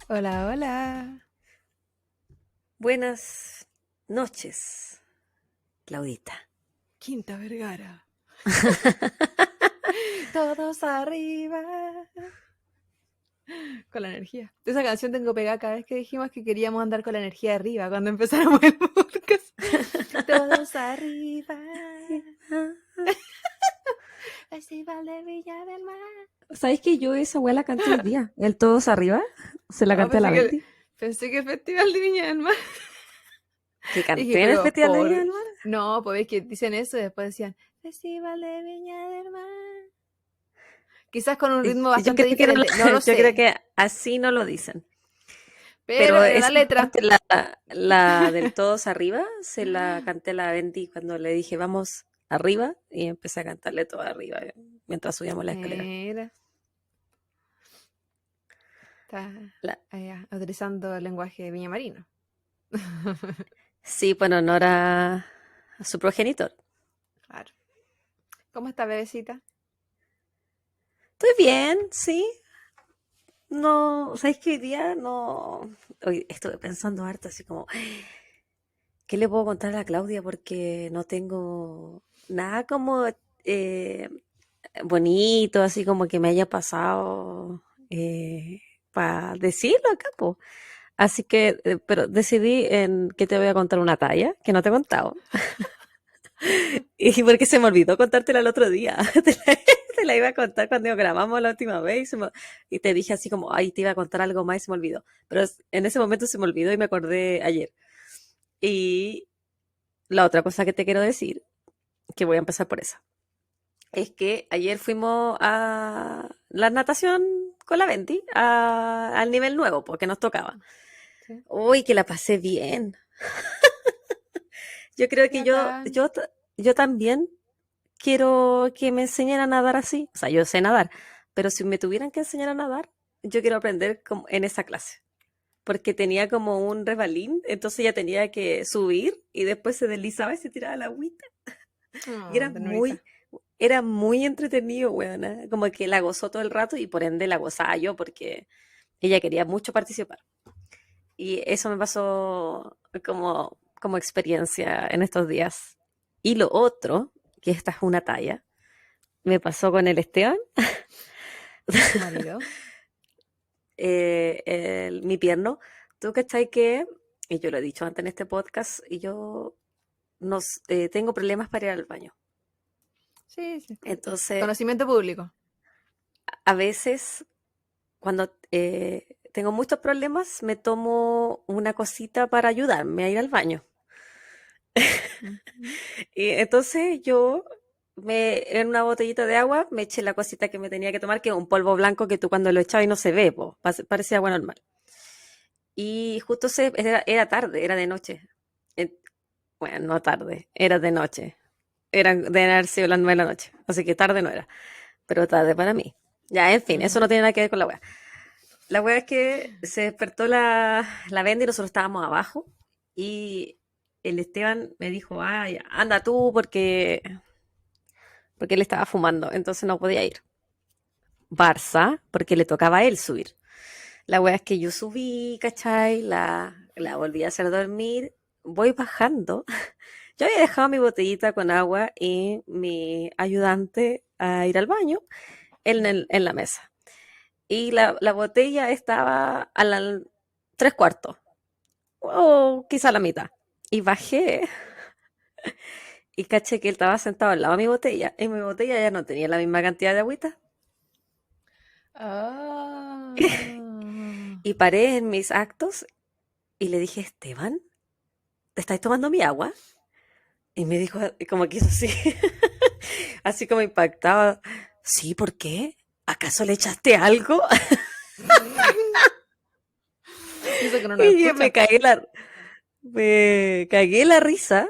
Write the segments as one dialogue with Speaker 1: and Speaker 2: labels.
Speaker 1: Hola, hola.
Speaker 2: Buenas noches, Claudita.
Speaker 1: Quinta Vergara. Todos arriba. Con la energía. Esa canción tengo pegada cada vez que dijimos que queríamos andar con la energía arriba cuando empezáramos el podcast. Todos arriba. Festival de Viña del Mar.
Speaker 2: ¿Sabes que yo esa weá la canté hoy día? El Todos Arriba, se la
Speaker 1: Ah,
Speaker 2: canté a la Bendy.
Speaker 1: pensé que el Festival de Viña del Mar.
Speaker 2: ¿Que
Speaker 1: Dije,
Speaker 2: canté en el
Speaker 1: pero
Speaker 2: Festival de Viña
Speaker 1: por...
Speaker 2: del Mar?
Speaker 1: No, pues ves que dicen eso y después decían Festival de Viña del Mar. Quizás con un ritmo
Speaker 2: Yo
Speaker 1: bastante
Speaker 2: creo que
Speaker 1: diferente, no lo
Speaker 2: yo creo
Speaker 1: sé.
Speaker 2: que así no lo dicen.
Speaker 1: Pero
Speaker 2: Pero
Speaker 1: de la
Speaker 2: esa
Speaker 1: letra.
Speaker 2: parte, la del Todos Arriba, se la canté a la Bendy cuando le dije vamos arriba y empecé a cantarle todo arriba mientras subíamos la escalera.
Speaker 1: Mira, está
Speaker 2: La-
Speaker 1: utilizando el lenguaje viñamarino.
Speaker 2: sí, por honor a su progenitor.
Speaker 1: Claro. ¿Cómo está, bebecita?
Speaker 2: Estoy bien, sí. No, ¿sabes qué hoy día no? Hoy estuve pensando harto, así como, ¿qué le puedo contar a la Claudia? Porque no tengo nada como eh, bonito, así como que me haya pasado para decirlo acá, po. Así que, pero decidí en que te voy a contar una talla que no te he contado. Y porque se me olvidó contártela el otro día. Te la iba a contar cuando grabamos la última vez y te dije así como, ay, te iba a contar algo más y se me olvidó. Pero en ese momento se me olvidó y me acordé ayer. Y la otra cosa que te quiero decir, que voy a empezar por esa, es que ayer fuimos a la natación con la Venti, al nivel nuevo, porque nos tocaba.
Speaker 1: Sí.
Speaker 2: Uy, que la pasé bien. Yo creo
Speaker 1: Qué
Speaker 2: que
Speaker 1: bacán.
Speaker 2: yo también quiero que me enseñen a nadar así. O sea, yo sé nadar, pero si me tuvieran que enseñar a nadar, yo quiero aprender como en esa clase. Porque tenía como un resbalín, entonces ella tenía que subir y después se deslizaba y se tiraba al agüita. Y
Speaker 1: Oh, ternurita.
Speaker 2: era muy entretenido, weona. Como que la gozó todo el rato y por ende la gozaba yo porque ella quería mucho participar. Y eso me pasó como experiencia en estos días. Y lo otro, que esta es una talla, me pasó con el Esteban,
Speaker 1: ¿Tu marido?
Speaker 2: mi pierno. Tú cachai que, y yo lo he dicho antes en este podcast, y yo tengo problemas para ir al baño.
Speaker 1: Sí, sí.
Speaker 2: Entonces,
Speaker 1: Conocimiento público.
Speaker 2: a veces, cuando tengo muchos problemas, me tomo una cosita para ayudarme a ir al baño.
Speaker 1: Ujú.
Speaker 2: Y entonces en una botellita de agua, me eché la cosita que me tenía que tomar, que es un polvo blanco que tú cuando lo echabas y no se ve, po, parece agua normal. Y justo era tarde, era de noche. En- Bueno, no tarde, era de noche. De haber sido las 9 de la noche. Así que tarde no era, pero tarde para mí. Ya, en fin, eso no
Speaker 1: Ujú.
Speaker 2: tiene nada que ver con la wea. La wea es que se despertó la Venda y nosotros estábamos abajo. Y el Esteban me dijo, ay, anda tú porque él estaba fumando, entonces no podía ir. Barça, porque le tocaba a él subir. La wea es que yo subí, ¿cachai? La volví a hacer dormir, voy bajando. Yo había dejado mi botellita con agua y mi ayudante a ir al baño en la mesa. Y la botella estaba a la 3/4, o quizá la mitad. Y bajé y caché que él estaba sentado al lado de mi botella y mi botella ya no tenía la misma cantidad de agüita.
Speaker 1: Ah.
Speaker 2: Y paré en mis actos y le dije, Esteban, ¿te estás tomando mi agua? Y me dijo, como que hizo así, así como impactaba. Sí, ¿por qué? ¿Acaso le echaste algo?
Speaker 1: Y eso que no nos
Speaker 2: Y yo
Speaker 1: escucha.
Speaker 2: me cagué la risa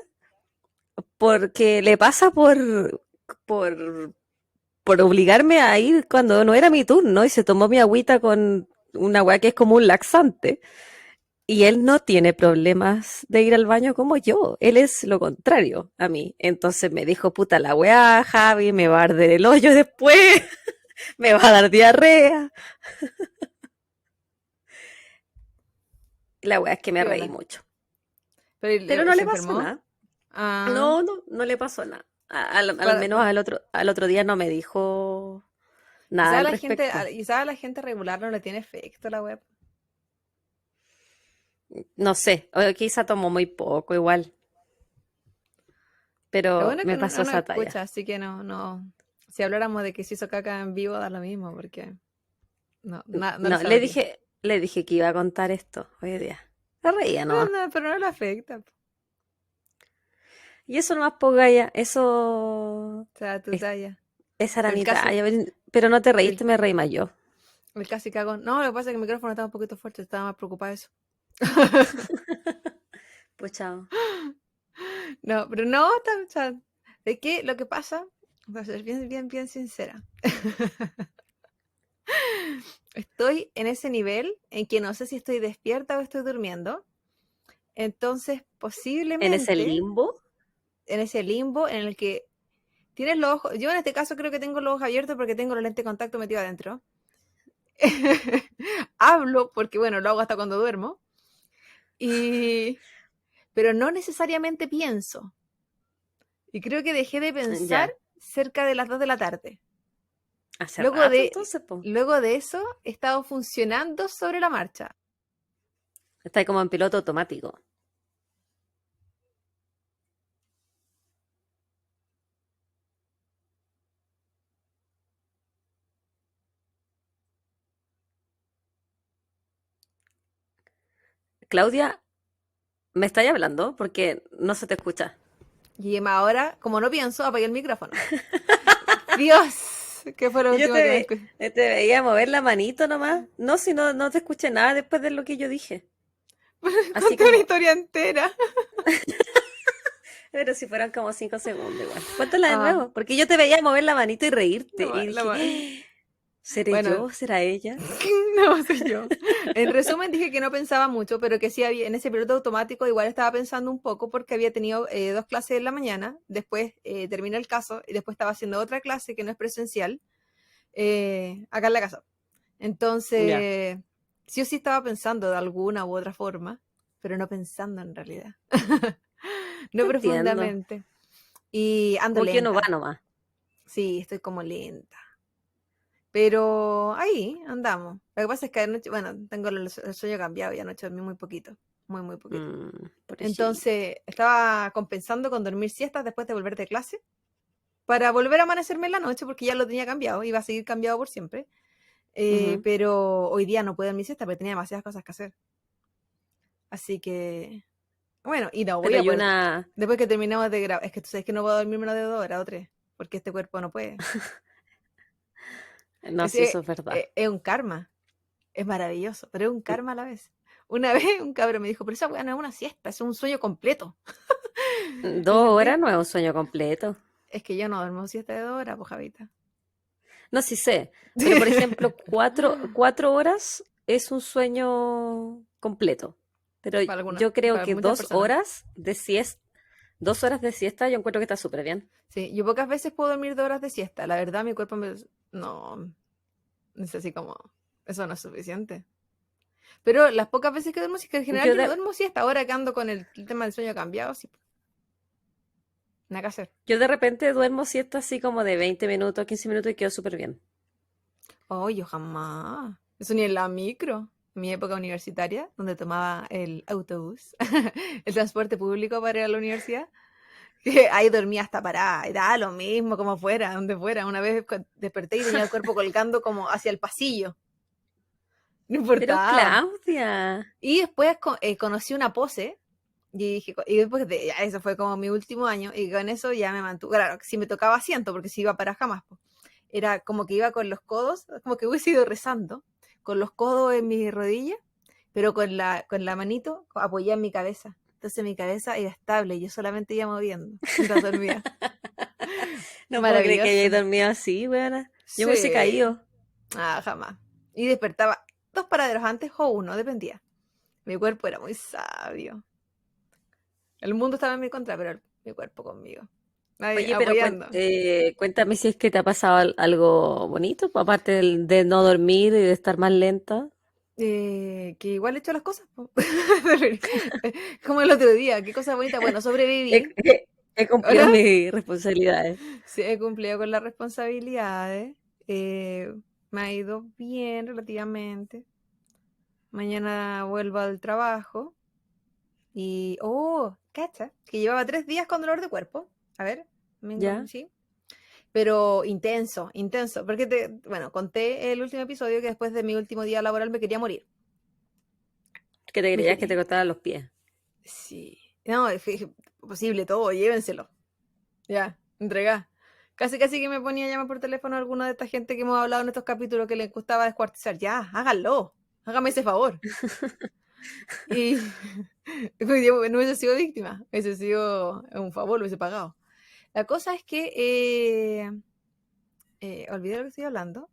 Speaker 2: porque le pasa por, por obligarme a ir cuando no era mi turno y se tomó mi agüita con una agua que es como un laxante. Y él no tiene problemas de ir al baño como yo. Él es lo contrario a mí. Entonces me dijo, puta la weá, Javi, me va a arder el hoyo después, me va a dar diarrea. Y la weá es que me reí
Speaker 1: Piola.
Speaker 2: mucho.
Speaker 1: Pero
Speaker 2: Pero no
Speaker 1: se
Speaker 2: le pasó
Speaker 1: enfermó.
Speaker 2: nada.
Speaker 1: Ah,
Speaker 2: No, no, no le pasó nada. Al
Speaker 1: para-
Speaker 2: menos al otro día no me dijo nada
Speaker 1: quizás a
Speaker 2: al
Speaker 1: la gente,
Speaker 2: respecto.
Speaker 1: quizás a la gente regular no le tiene efecto la web.
Speaker 2: No sé, o quizá tomó muy poco igual,
Speaker 1: Lo
Speaker 2: pero
Speaker 1: bueno es que
Speaker 2: me
Speaker 1: no,
Speaker 2: pasó
Speaker 1: no nos
Speaker 2: esa talla.
Speaker 1: escucha, así que no. Si habláramos de que se hizo caca en vivo, da lo mismo, porque no le
Speaker 2: No,
Speaker 1: sabría.
Speaker 2: le dije que iba a contar esto hoy día. Se reía nomás.
Speaker 1: Pero no le afecta. O
Speaker 2: Y eso nomás, po, Gaya, eso...
Speaker 1: sea, tu
Speaker 2: es-
Speaker 1: talla.
Speaker 2: esa era
Speaker 1: El
Speaker 2: mi
Speaker 1: casi,
Speaker 2: talla, pero no te
Speaker 1: el,
Speaker 2: reíste, me reí más yo.
Speaker 1: el casi cagón. No, lo que pasa es que el micrófono estaba un poquito fuerte, estaba más preocupada de eso.
Speaker 2: Pues chao.
Speaker 1: No, pero no, o sea, ¿de qué? Lo que pasa, voy a ser bien sincera. Estoy en ese nivel en que no sé si estoy despierta o estoy durmiendo. Entonces,
Speaker 2: En ese
Speaker 1: posiblemente
Speaker 2: limbo,
Speaker 1: en ese limbo en el que tienes los ojos. Yo en este caso creo que tengo los ojos abiertos porque tengo los lentes de contacto metido adentro. Hablo porque, bueno, lo hago hasta cuando duermo. Y, pero no necesariamente pienso. Y creo que dejé de pensar
Speaker 2: ya,
Speaker 1: cerca de las 2 de la tarde.
Speaker 2: hace
Speaker 1: Luego
Speaker 2: rato
Speaker 1: de,
Speaker 2: entonces, po.
Speaker 1: luego de eso, he estado funcionando sobre la marcha.
Speaker 2: Está ahí como en piloto automático. Claudia, ¿me estáis hablando? Porque no se te escucha.
Speaker 1: Y ahora, como no pienso, apagué el micrófono. Dios, ¿qué fue lo
Speaker 2: Y yo
Speaker 1: último que me escuché?
Speaker 2: te veía mover la manito nomás. No, si no, no te escuché nada después de lo que yo dije. Así
Speaker 1: Conté una
Speaker 2: como,
Speaker 1: historia entera.
Speaker 2: pero si fueran como 5 segundos igual. Cuéntala de
Speaker 1: Ah,
Speaker 2: nuevo, porque yo te veía mover la manito y reírte.
Speaker 1: la
Speaker 2: Y
Speaker 1: la
Speaker 2: dije, ¿seré
Speaker 1: bueno,
Speaker 2: yo? ¿Será ella?
Speaker 1: no soy yo. En resumen, dije que no pensaba mucho, pero que sí había, en ese piloto automático igual estaba pensando un poco porque había tenido 2 clases en la mañana, después terminé el caso y después estaba haciendo otra clase que no es presencial acá en la casa.
Speaker 2: Ya,
Speaker 1: Entonces, sí o sí estaba pensando de alguna u otra forma, pero no pensando en realidad.
Speaker 2: te
Speaker 1: No
Speaker 2: entiendo.
Speaker 1: profundamente. Y ando
Speaker 2: Como que uno va
Speaker 1: lenta.
Speaker 2: nomás.
Speaker 1: Sí, estoy como lenta. Pero ahí andamos. Lo que pasa es que anoche, bueno, tengo el sueño cambiado y anoche dormí muy poquito. Muy poquito.
Speaker 2: Pobrecita.
Speaker 1: Entonces, estaba compensando con dormir siestas después de volver de clase para volver a amanecerme en la noche porque ya lo tenía cambiado, iba a seguir cambiado por siempre.
Speaker 2: Ujú.
Speaker 1: Pero hoy día no puedo dormir siesta porque tenía demasiadas cosas que hacer. Así que, bueno, y no voy
Speaker 2: Pero
Speaker 1: a
Speaker 2: hay
Speaker 1: poder.
Speaker 2: una...
Speaker 1: Después que terminemos de grabar, es que tú sabes que no puedo dormir menos de 2 horas o 3, porque este cuerpo no puede.
Speaker 2: No,
Speaker 1: Es,
Speaker 2: sí,
Speaker 1: eh,
Speaker 2: eso es verdad.
Speaker 1: es un karma, es maravilloso, pero es un karma a la vez. Una vez un cabrón me dijo, pero esa weá no es una siesta, es un sueño completo. Y
Speaker 2: Dos
Speaker 1: sentí,
Speaker 2: horas no es un sueño completo.
Speaker 1: es que yo no duermo siesta de 2 horas, pues Javita.
Speaker 2: No, sí sé, pero por ejemplo, 4 horas es un sueño completo. Pero yo creo
Speaker 1: Para
Speaker 2: que
Speaker 1: muchas personas.
Speaker 2: 2 horas de siesta, yo encuentro que está súper bien.
Speaker 1: Sí, yo pocas veces puedo dormir 2 horas de siesta. La verdad, mi cuerpo me... No, es así como... Eso no es suficiente. Pero las pocas veces que duermo, sí que en general
Speaker 2: Yo
Speaker 1: yo no
Speaker 2: de,
Speaker 1: duermo siesta. Ahora que ando con el tema del sueño cambiado, sí, nada que hacer.
Speaker 2: yo de repente duermo siesta así como de 20 minutos, 15 minutos y quedo súper bien.
Speaker 1: Oh, yo jamás. Eso ni en la micro. En mi época universitaria, donde tomaba el autobús, el transporte público para ir a la universidad, que ahí dormía hasta parada, y daba lo mismo, como fuera, donde fuera. Una vez desperté y tenía el cuerpo colgando como hacia el pasillo, no
Speaker 2: Pero
Speaker 1: importaba.
Speaker 2: Claudia,
Speaker 1: Y después conocí una pose, y dije, y después de ya, eso fue como mi último año, y con eso ya me mantuve. Claro, si me tocaba asiento, porque si iba para jamás, pues. Era como que iba con los codos, como que hubiese ido rezando, con los codos en mis rodillas, pero con la manito apoyada en mi cabeza. Entonces mi cabeza iba estable y yo solamente iba moviendo mientras dormía.
Speaker 2: no puedo creer que hayáis
Speaker 1: Maravilloso.
Speaker 2: dormido así, buena. Yo me hubiese
Speaker 1: Sí.
Speaker 2: caído.
Speaker 1: Ah, jamás. Y despertaba 2 paraderos antes o uno, dependía. Mi cuerpo era muy sabio. El mundo estaba en mi contra, pero mi cuerpo conmigo. Ahí,
Speaker 2: Oye, pero
Speaker 1: apoyando.
Speaker 2: cuéntame si es que te ha pasado algo bonito, aparte de no dormir y de estar más lenta.
Speaker 1: Que igual he hecho las cosas, po. Como el otro día, qué cosa bonita. Bueno,
Speaker 2: He,
Speaker 1: sobreviví.
Speaker 2: he- he cumplido
Speaker 1: ¿Hola?
Speaker 2: mis responsabilidades.
Speaker 1: Sí, he cumplido con las responsabilidades. eh, Me ha ido bien relativamente. Mañana vuelvo al trabajo. Y, oh, cacha, que llevaba 3 días con dolor de cuerpo. A ver,
Speaker 2: ¿Ya?
Speaker 1: sí. Pero intenso, intenso. Porque, bueno, conté el último episodio que después de mi último día laboral me quería morir.
Speaker 2: Que te
Speaker 1: Me
Speaker 2: creías que te
Speaker 1: quería.
Speaker 2: cortaran los pies.
Speaker 1: Sí. No, fue posible todo, llévenselo. Ya, entregá. Casi, casi que me ponía a llamar por teléfono a alguna de esta gente que hemos hablado en estos capítulos que les gustaba descuartizar. Ya, háganlo. Hágame ese favor. Y pues, yo no hubiese sido víctima, hubiese sido un favor, lo hubiese pagado. La cosa es que olvidé lo que estoy hablando.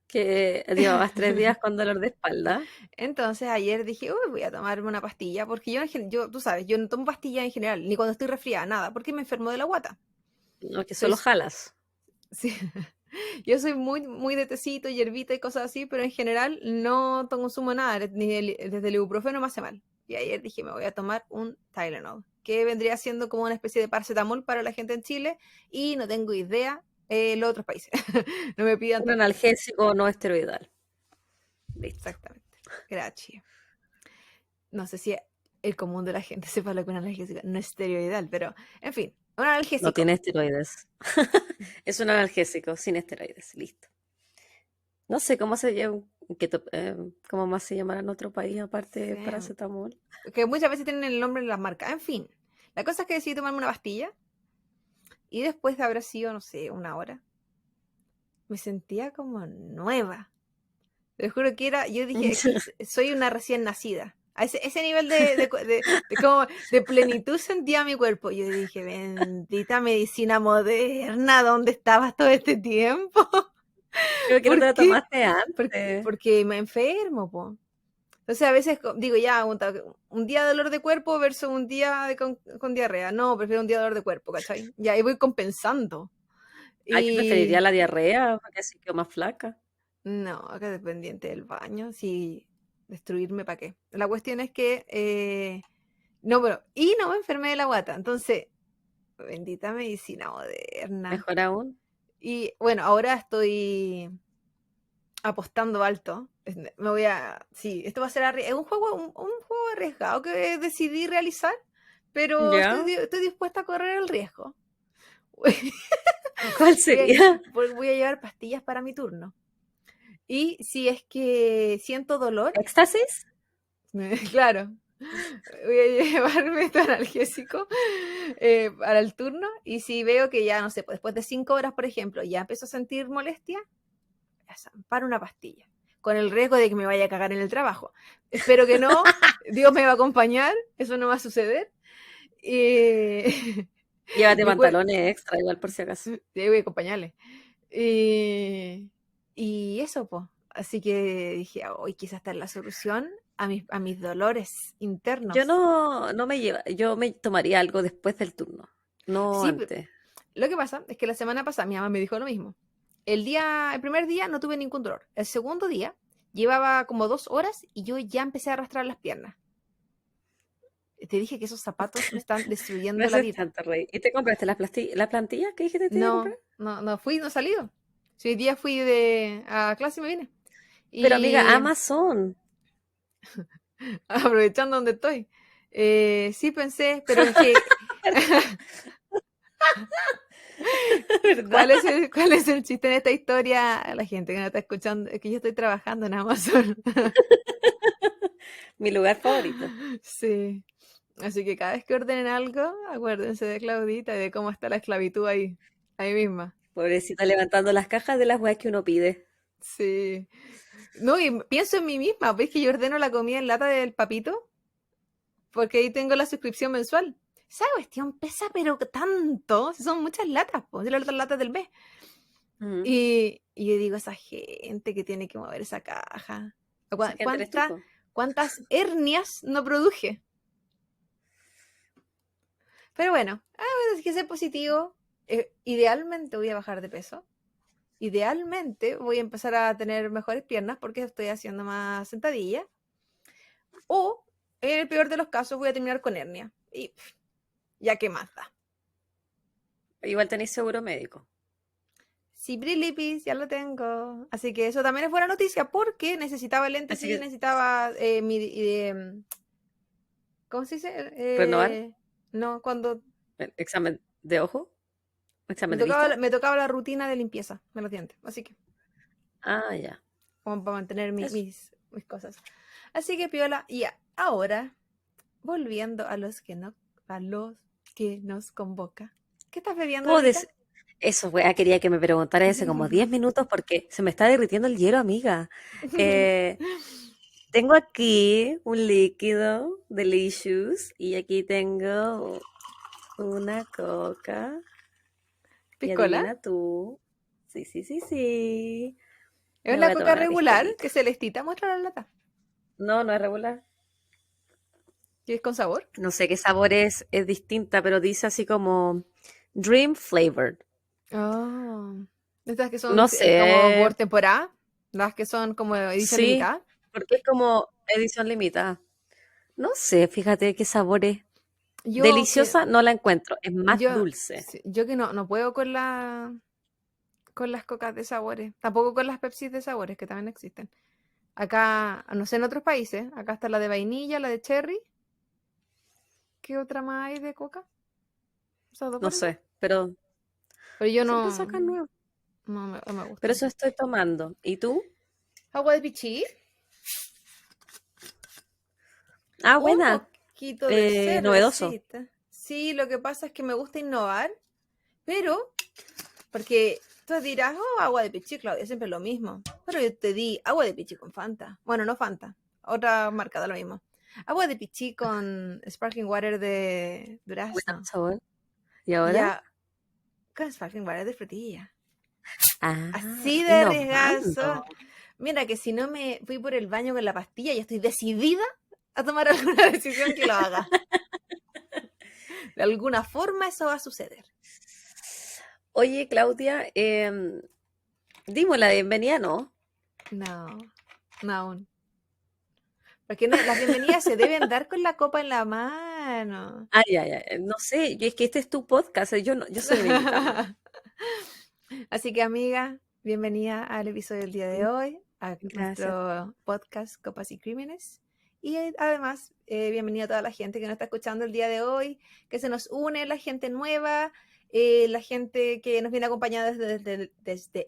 Speaker 2: Que llevabas 3 días con dolor de espalda.
Speaker 1: Entonces ayer dije, uy, voy a tomarme una pastilla, porque yo, tú sabes, yo no tomo pastillas en general, ni cuando estoy resfriada, nada, porque me enfermo de la guata.
Speaker 2: No, que
Speaker 1: Soy,
Speaker 2: solo jalas.
Speaker 1: sí, yo soy muy, muy de tecito, hierbita y cosas así, pero en general no consumo nada, ni desde el ibuprofeno me hace mal. Y ayer dije, me voy a tomar un Tylenol, que vendría siendo como una especie de paracetamol para la gente en Chile, y no tengo idea en los otros países. No me pidan
Speaker 2: Un
Speaker 1: tanto.
Speaker 2: analgésico no esteroidal. Listo.
Speaker 1: Exactamente. Gracias. No sé si el común de la gente sepa lo que es un analgésico, no es esteroidal, pero en fin, un
Speaker 2: No
Speaker 1: analgésico.
Speaker 2: tiene esteroides. Es un analgésico sin esteroides. Listo. No sé cómo se llama, cómo más se llamará en otro país aparte de
Speaker 1: Sí,
Speaker 2: paracetamol.
Speaker 1: que muchas veces tienen el nombre en las marcas. En fin, la cosa es que decidí tomarme una pastilla y después de haber sido, no sé, una hora, me sentía como nueva. Te juro que era, yo dije, aquí soy una recién nacida. A ese nivel como de plenitud sentía mi cuerpo. Yo dije, bendita medicina moderna, ¿dónde estabas todo este tiempo?
Speaker 2: Creo que no te
Speaker 1: ¿Por
Speaker 2: la
Speaker 1: qué?
Speaker 2: tomaste antes.
Speaker 1: Porque me enfermo, po. Entonces a veces digo, ya, un día de dolor de cuerpo versus un día con diarrea. No, prefiero un día de dolor de cuerpo, ¿cachai? Ya ahí voy compensando.
Speaker 2: Ay, yo preferiría
Speaker 1: Y
Speaker 2: la diarrea, porque así quedo más flaca.
Speaker 1: no, acá dependiente del baño, si destruirme para qué. La cuestión es que, no, pero, y no me enfermé de la guata. Entonces, bendita medicina moderna.
Speaker 2: Mejor aún.
Speaker 1: Y bueno, ahora estoy apostando alto. Me voy a. Sí, esto va a ser es un juego arriesgado que decidí realizar, pero
Speaker 2: ¿Ya?
Speaker 1: estoy dispuesta a correr el riesgo.
Speaker 2: ¿Cuál sería?
Speaker 1: Voy a llevar pastillas para mi turno. Y si es que siento dolor,
Speaker 2: ¿Éxtasis?
Speaker 1: claro, voy a llevarme este analgésico para el turno. Y si veo que ya, no sé, pues después de 5 horas, por ejemplo, ya empiezo a sentir molestia, para una pastilla, con el riesgo de que me vaya a cagar en el trabajo. Espero que no, Dios me va a acompañar, eso no va a suceder. Y
Speaker 2: Llévate
Speaker 1: mi cuerpo,
Speaker 2: pantalones extra, igual por si acaso.
Speaker 1: voy a acompañarle. Y eso, pues. Así que dije, hoy quizás esta es la solución a mis dolores
Speaker 2: Yo
Speaker 1: internos.
Speaker 2: no me lleva, yo me tomaría algo después del turno, no
Speaker 1: Sí,
Speaker 2: antes.
Speaker 1: lo que pasa es que la semana pasada mi mamá me dijo lo mismo. El primer día no tuve ningún dolor. El segundo día llevaba como 2 horas y yo ya empecé a arrastrar las piernas. Te dije que esos zapatos me están
Speaker 2: Me
Speaker 1: destruyendo la
Speaker 2: haces
Speaker 1: vida.
Speaker 2: tanto reír. ¿Y te compraste las plantillas que dijiste que te iba a comprar?
Speaker 1: No, no, no fui, no he salido. Si hoy día fui a clase y me vine.
Speaker 2: Pero amiga,
Speaker 1: Y
Speaker 2: Amazon,
Speaker 1: aprovechando donde estoy. Sí pensé, pero es que,
Speaker 2: ¿verdad?
Speaker 1: cuál es el chiste en esta historia? La gente que no está escuchando, es que yo estoy trabajando en Amazon.
Speaker 2: Mi lugar favorito.
Speaker 1: Sí. Así que cada vez que ordenen algo, acuérdense de Claudita y de cómo está la esclavitud ahí misma.
Speaker 2: Pobrecita levantando las cajas de las weas que uno pide.
Speaker 1: Sí. No, y pienso en mí misma. ¿Veis que yo ordeno la comida en lata del papito? Porque ahí tengo la suscripción mensual. Esa cuestión pesa, pero tanto. Si son muchas latas, pues, las otras latas del mes.
Speaker 2: Ujú.
Speaker 1: Y yo digo, esa gente que tiene que mover esa caja.
Speaker 2: Esa gente eres tú,
Speaker 1: ¿Cuánta,
Speaker 2: po.
Speaker 1: ¿Cuántas hernias no produje? Pero bueno, es que ser positivo. Idealmente voy a bajar de peso. Idealmente voy a empezar a tener mejores piernas porque estoy haciendo más sentadillas. O, en el peor de los casos, voy a terminar con hernia. Y ya qué más da.
Speaker 2: Igual tenéis seguro médico.
Speaker 1: Sí, Brilipis, ya lo tengo. Así que eso también es buena noticia porque necesitaba lentes
Speaker 2: Así
Speaker 1: y
Speaker 2: que
Speaker 1: necesitaba ¿cómo se dice?
Speaker 2: renovar
Speaker 1: No, cuando
Speaker 2: el examen de ojo,
Speaker 1: me
Speaker 2: examen de
Speaker 1: tocaba,
Speaker 2: vista.
Speaker 1: me tocaba la rutina de limpieza de los dientes. Así que,
Speaker 2: Ah, ya.
Speaker 1: como para mantener
Speaker 2: Eso.
Speaker 1: mis cosas. Así que, piola, y ahora, volviendo a los que nos convoca. ¿Qué estás bebiendo
Speaker 2: Puedo
Speaker 1: ahorita?
Speaker 2: dec- Eso, wea, quería que me preguntara hace como 10 minutos porque se me está derritiendo el hielo, amiga. Eh, Tengo aquí un líquido delicious y aquí tengo una coca. Y
Speaker 1: ¿Piscola?
Speaker 2: adivina tú. Sí, sí, sí, sí.
Speaker 1: Es
Speaker 2: Me
Speaker 1: la
Speaker 2: voy a
Speaker 1: coca
Speaker 2: tomar una
Speaker 1: regular,
Speaker 2: piscolita.
Speaker 1: que es celestita, muestra la lata.
Speaker 2: No, no es regular.
Speaker 1: ¿Que es con sabor?
Speaker 2: No sé qué sabor es distinta, pero dice así como Dream Flavored.
Speaker 1: Oh. Estas que son
Speaker 2: No
Speaker 1: como por
Speaker 2: sé,
Speaker 1: temporada, las que son como edición
Speaker 2: sí,
Speaker 1: limitada.
Speaker 2: porque es como edición limitada. No sé, fíjate qué sabor es.
Speaker 1: Yo que
Speaker 2: Deliciosa no la encuentro, es más
Speaker 1: yo
Speaker 2: dulce.
Speaker 1: sí, yo que no puedo con las cocas de sabores, tampoco con las Pepsi de sabores que también existen. Acá, no sé en otros países, acá está la de vainilla, la de cherry. ¿Qué otra más hay de coca? ¿Esas dos
Speaker 2: No
Speaker 1: parece?
Speaker 2: sé, pero
Speaker 1: Pero yo
Speaker 2: siempre sacan nuevo.
Speaker 1: no me
Speaker 2: Pero
Speaker 1: gustan.
Speaker 2: eso estoy tomando. ¿Y tú?
Speaker 1: Agua de pichí,
Speaker 2: Ah,
Speaker 1: un
Speaker 2: buena.
Speaker 1: poquito de
Speaker 2: Novedoso.
Speaker 1: cervecita. Sí, lo que pasa es que me gusta innovar, pero porque tú dirás, oh, agua de pichí, Claudia, siempre es lo mismo. Pero yo te di agua de pichí con Fanta. Bueno, no Fanta, otra marca da lo mismo. Agua de pichí con sparkling water de
Speaker 2: Buena
Speaker 1: durazno.
Speaker 2: sabor. ¿Y
Speaker 1: Y
Speaker 2: ahora?
Speaker 1: ya con sparkling water de frutilla.
Speaker 2: Ah,
Speaker 1: Así de
Speaker 2: innovando.
Speaker 1: arriesgazo. Mira que si no me fui por el baño con la pastilla, ya estoy decidida a tomar alguna decisión que lo haga. De alguna forma eso va a suceder.
Speaker 2: Oye, Claudia, dimos la bienvenida, ¿no?
Speaker 1: No, no aún. Porque las bienvenidas se deben dar con la copa en la mano.
Speaker 2: Ay, ay, ay, no sé, es que este es tu podcast, yo no, yo soy una invitada.
Speaker 1: Así que amiga, bienvenida al episodio del día de hoy, a
Speaker 2: Gracias.
Speaker 1: nuestro podcast Copas y Crímenes. Y además, bienvenida a toda la gente que nos está escuchando el día de hoy, que se nos une, la gente nueva, la gente que nos viene acompañada desde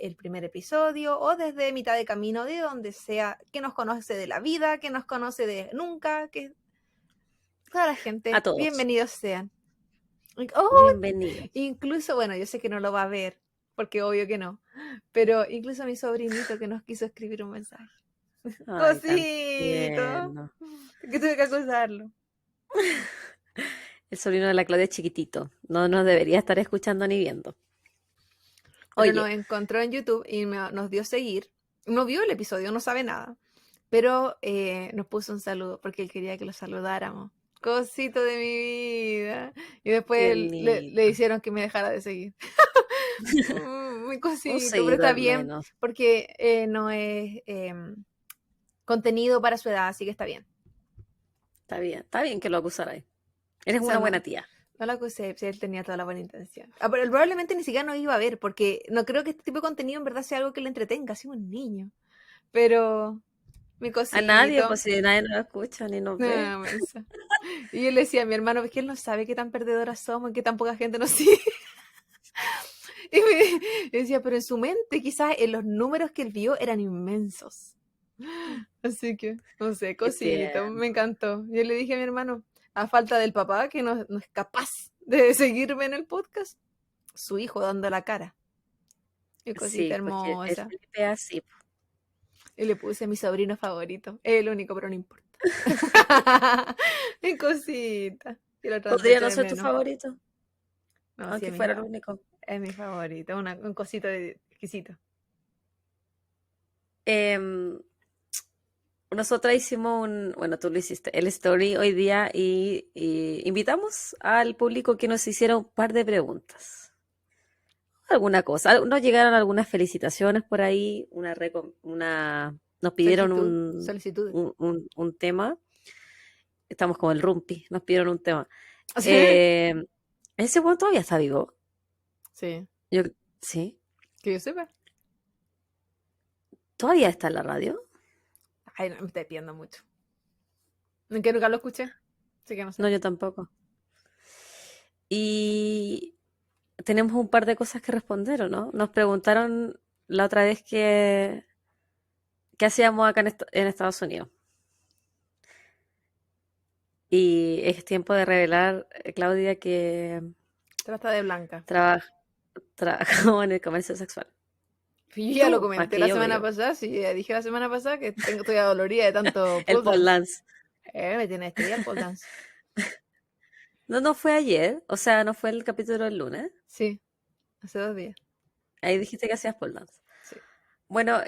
Speaker 1: el primer episodio o desde mitad de camino, de donde sea, que nos conoce de la vida, que nos conoce de nunca, que toda la
Speaker 2: A
Speaker 1: gente,
Speaker 2: todos.
Speaker 1: bienvenidos sean. Oh,
Speaker 2: Bienvenidos.
Speaker 1: incluso, bueno, yo sé que no lo va a ver, porque obvio que no, pero incluso a mi sobrinito que nos quiso escribir un mensaje.
Speaker 2: Ay, tan
Speaker 1: Cosito,
Speaker 2: tierno.
Speaker 1: que tuve que acusarlo.
Speaker 2: El sobrino de la Claudia es chiquitito, no nos debería estar escuchando ni viendo.
Speaker 1: Pero nos
Speaker 2: Oye,
Speaker 1: encontró en YouTube y nos dio seguir. No vio el episodio, no sabe nada, pero nos puso un saludo porque él quería que lo saludáramos. Cosito de mi vida. Y
Speaker 2: qué
Speaker 1: después le
Speaker 2: lindo.
Speaker 1: hicieron que me dejara de seguir. Muy
Speaker 2: Un
Speaker 1: cosito, pero está
Speaker 2: seguidor
Speaker 1: bien
Speaker 2: menos.
Speaker 1: porque no es contenido para su edad, así que está bien.
Speaker 2: Está bien que lo acusarais. Eres
Speaker 1: O sea,
Speaker 2: una
Speaker 1: no,
Speaker 2: buena tía.
Speaker 1: no lo acusé, si él tenía toda la buena intención. Pero él probablemente ni siquiera nos iba a ver, porque no creo que este tipo de contenido en verdad sea algo que le entretenga, así un niño. Pero, mi
Speaker 2: A nadie,
Speaker 1: cosito,
Speaker 2: pues si nadie nos escucha ni nos ve.
Speaker 1: nada más. Y yo le decía a mi hermano, es que él no sabe qué tan perdedoras somos, qué tan poca gente nos sigue. Y me decía, pero en su mente quizás en los números que él vio eran inmensos. Así que, no sé,
Speaker 2: Qué
Speaker 1: cosito, me
Speaker 2: tierno.
Speaker 1: encantó. Yo le dije a mi hermano, a falta del papá que no es capaz de seguirme en el podcast, su hijo dando la cara. Qué cosita
Speaker 2: Sí, porque el
Speaker 1: hermosa.
Speaker 2: Felipe es así.
Speaker 1: Y le puse mi sobrino favorito. Es el único, pero no importa. Qué cosita. Y lo
Speaker 2: Podría
Speaker 1: trasnoché
Speaker 2: no
Speaker 1: de
Speaker 2: ser tu
Speaker 1: menos.
Speaker 2: favorito,
Speaker 1: No, sí,
Speaker 2: aunque fuera el único.
Speaker 1: es mi favorito. Un cosito exquisito.
Speaker 2: Em, nosotras hicimos bueno, tú lo hiciste, el story hoy día y invitamos al público que nos hiciera un par de preguntas. Alguna cosa. Nos llegaron algunas felicitaciones por ahí, nos pidieron
Speaker 1: Solicitudes.
Speaker 2: un tema. Estamos como el Rumpi, nos pidieron un tema.
Speaker 1: Sí,
Speaker 2: Eh, ese weón todavía está vivo.
Speaker 1: sí,
Speaker 2: Yo, sí,
Speaker 1: que yo sepa.
Speaker 2: todavía está en la radio.
Speaker 1: Ay, no, me estoy pidiendo mucho. En que nunca lo escuché, así que no
Speaker 2: No,
Speaker 1: sé.
Speaker 2: yo tampoco. Y tenemos un par de cosas que responder, ¿o no? Nos preguntaron la otra vez qué hacíamos acá en Estados Unidos. Y es tiempo de revelar, Claudia, que
Speaker 1: Trata de blanca.
Speaker 2: traba- trabajamos en el comercio sexual.
Speaker 1: Y yo ya lo
Speaker 2: Tú, más
Speaker 1: comenté
Speaker 2: que
Speaker 1: la
Speaker 2: yo,
Speaker 1: semana
Speaker 2: creo.
Speaker 1: pasada, sí, ya dije la semana pasada que estoy adolorida de tanto
Speaker 2: El
Speaker 1: pole
Speaker 2: pole
Speaker 1: dance.
Speaker 2: dance.
Speaker 1: Me tiene estrella el pole dance.
Speaker 2: No, no fue ayer, o sea, no fue el capítulo del lunes.
Speaker 1: Sí, hace 2 días.
Speaker 2: Ahí dijiste que hacías pole dance.
Speaker 1: Sí.
Speaker 2: Bueno,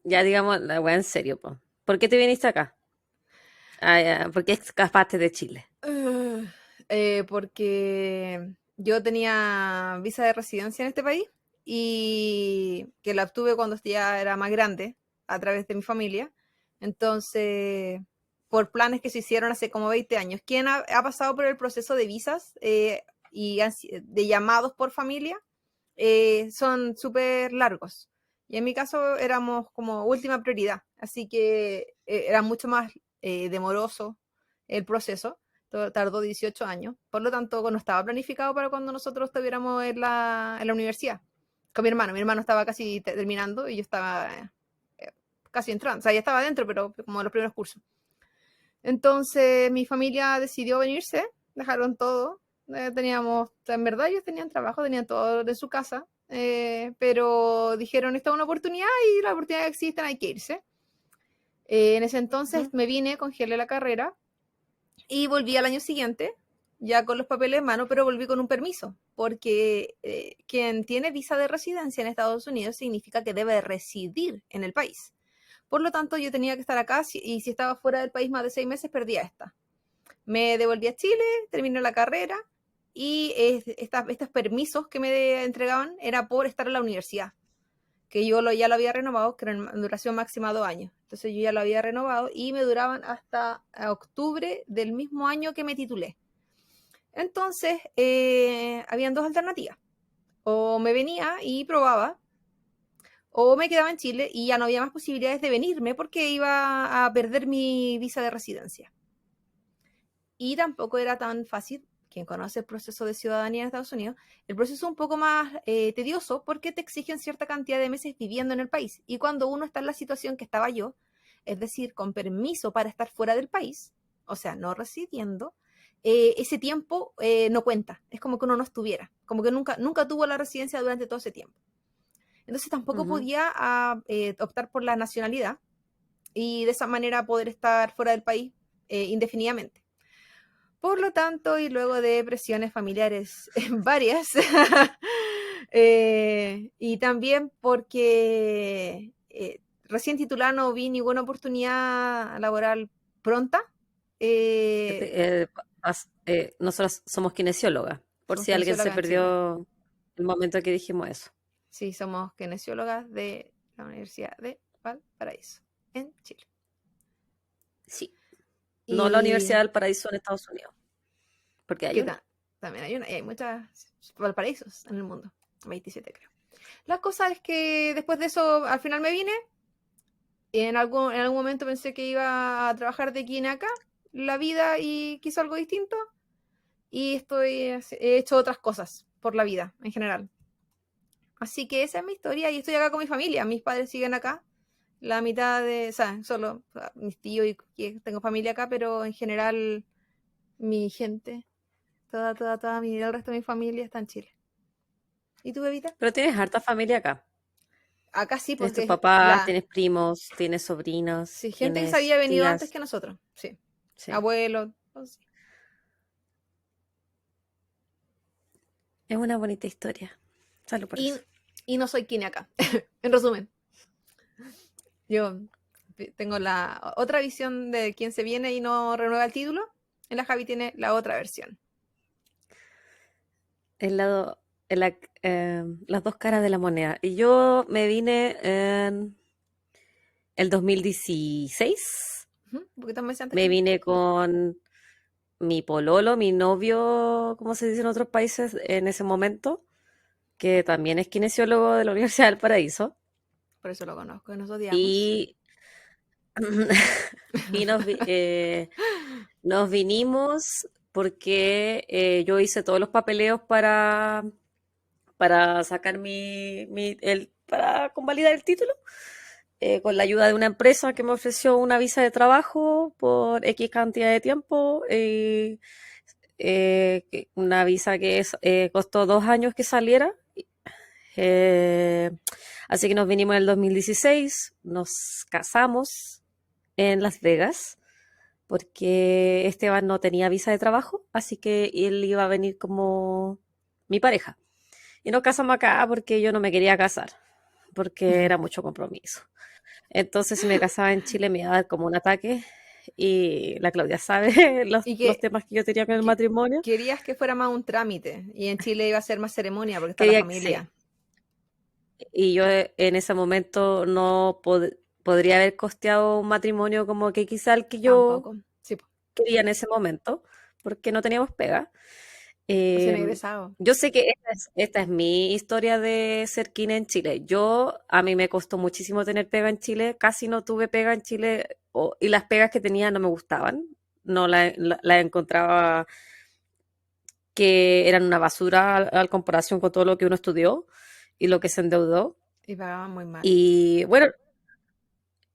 Speaker 2: ya digamos la weá en serio, po. ¿Por qué te viniste acá? Ah, ya, ¿por qué escapaste de Chile?
Speaker 1: Uh, porque yo tenía visa de residencia en este país y que la obtuve cuando ya era más grande a través de mi familia. Entonces, por planes que se hicieron hace como 20 años. ¿Quién ha pasado por el proceso de visas de llamados por familia? Son súper largos. Y en mi caso éramos como última prioridad, así que era mucho más demoroso el proceso, tardó 18 años, por lo tanto no estaba planificado para cuando nosotros estuviéramos en la universidad, con mi hermano estaba casi terminando y yo estaba casi entrando, o sea, ya estaba dentro, pero como en los primeros cursos. Entonces mi familia decidió venirse, dejaron todo. Teníamos, en verdad ellos tenían trabajo, tenían todo de su casa, pero dijeron, esta es una oportunidad y la oportunidad existe, hay que irse. En ese entonces
Speaker 2: Ujú,
Speaker 1: me vine, congelé la carrera y volví al año siguiente, ya con los papeles en mano, pero volví con un permiso, porque quien tiene visa de residencia en Estados Unidos significa que debe residir en el país. Por lo tanto, yo tenía que estar acá y si estaba fuera del país más de 6 meses, perdía esta. Me devolví a Chile, terminé la carrera y estos permisos que me entregaban era por estar en la universidad, que ya lo había renovado, que era en duración máxima 2 años. Entonces yo ya lo había renovado y me duraban hasta octubre del mismo año que me titulé. Entonces, habían dos alternativas. O me venía y probaba, o me quedaba en Chile y ya no había más posibilidades de venirme porque iba a perder mi visa de residencia. Y tampoco era tan fácil. Quien conoce el proceso de ciudadanía en Estados Unidos, el proceso es un poco más tedioso porque te exigen cierta cantidad de meses viviendo en el país. Y cuando uno está en la situación que estaba yo, es decir, con permiso para estar fuera del país, o sea, no residiendo, ese tiempo no cuenta. Es como que uno no estuviera, como que nunca tuvo la residencia durante todo ese tiempo. Entonces tampoco
Speaker 2: ujú.
Speaker 1: podía optar por la nacionalidad y de esa manera poder estar fuera del país indefinidamente. Por lo tanto, y luego de presiones familiares varias, y también porque recién titulada no vi ninguna oportunidad laboral pronta, eh,
Speaker 2: Nosotros somos kinesiólogas, por
Speaker 1: somos
Speaker 2: si alguien se
Speaker 1: kinesiólogas en Chile.
Speaker 2: perdió el momento que dijimos eso.
Speaker 1: Sí, somos kinesiólogas de la Universidad de Valparaíso, en Chile.
Speaker 2: Sí, no la Universidad
Speaker 1: Y
Speaker 2: del Paraíso en Estados Unidos, porque hay
Speaker 1: que
Speaker 2: una.
Speaker 1: también hay y hay muchas Valparaísos en el mundo, 27 creo. La cosa es que después de eso, al final me vine. En algún momento pensé que iba a trabajar de aquí en acá, la vida y quiso algo distinto. Y he hecho otras cosas por la vida en general. Así que esa es mi historia y estoy acá con mi familia. Mis padres siguen acá. La mitad o sea, solo mis tíos y tengo familia acá, pero en general mi gente, el resto de mi familia está en Chile. ¿Y tu bebita?
Speaker 2: Pero tienes harta familia acá.
Speaker 1: Acá sí,
Speaker 2: Tienes tus
Speaker 1: porque
Speaker 2: papás, tienes primos, tienes sobrinos,
Speaker 1: sí, gente que se
Speaker 2: tienes
Speaker 1: había venido antes
Speaker 2: tías.
Speaker 1: que nosotros. Sí,
Speaker 2: Sí.
Speaker 1: abuelos. Pues,
Speaker 2: Es una bonita historia. Solo por
Speaker 1: y,
Speaker 2: eso.
Speaker 1: y no soy kine acá. En resumen, yo tengo la otra visión de quien se viene y no renueva el título. Y la Javi tiene la otra versión.
Speaker 2: El lado, las dos caras de la moneda. Y yo me vine en el 2016.
Speaker 1: Ujú, un poquito más antes que
Speaker 2: Me
Speaker 1: yo.
Speaker 2: vine con mi pololo, mi novio, como se dice en otros países en ese momento, que también es kinesiólogo de la Universidad del Paraíso.
Speaker 1: Por eso lo conozco, nos odiamos.
Speaker 2: Y, y nos vinimos porque yo hice todos los papeleos para sacar para convalidar el título, con la ayuda de una empresa que me ofreció una visa de trabajo por X cantidad de tiempo, una visa que costó 2 años que saliera. eh, Así que nos vinimos en el 2016, nos casamos en Las Vegas, porque Esteban no tenía visa de trabajo, así que él iba a venir como mi pareja. Y nos casamos acá porque yo no me quería casar, porque era mucho compromiso. Entonces, si me casaba en Chile me iba a dar como un ataque. Y la Claudia sabe
Speaker 1: Y
Speaker 2: los temas que yo tenía con el
Speaker 1: que
Speaker 2: matrimonio.
Speaker 1: querías que fuera más un trámite. Y en Chile iba a ser más ceremonia porque está la
Speaker 2: Quería que sí.
Speaker 1: familia.
Speaker 2: Y yo en ese momento no podría haber costeado un matrimonio como que quizá el que yo
Speaker 1: Tampoco. Sí, po,
Speaker 2: quería en ese momento, porque no teníamos pega.
Speaker 1: recién
Speaker 2: Eh,
Speaker 1: egresado.
Speaker 2: yo sé que esta es mi historia de ser kine en Chile. A mí me costó muchísimo tener pega en Chile, casi no tuve pega en Chile, y las pegas que tenía no me gustaban, no la encontraba que eran una basura al comparación con todo lo que uno estudió y lo que se endeudó.
Speaker 1: Y pagaban muy mal.
Speaker 2: Y bueno,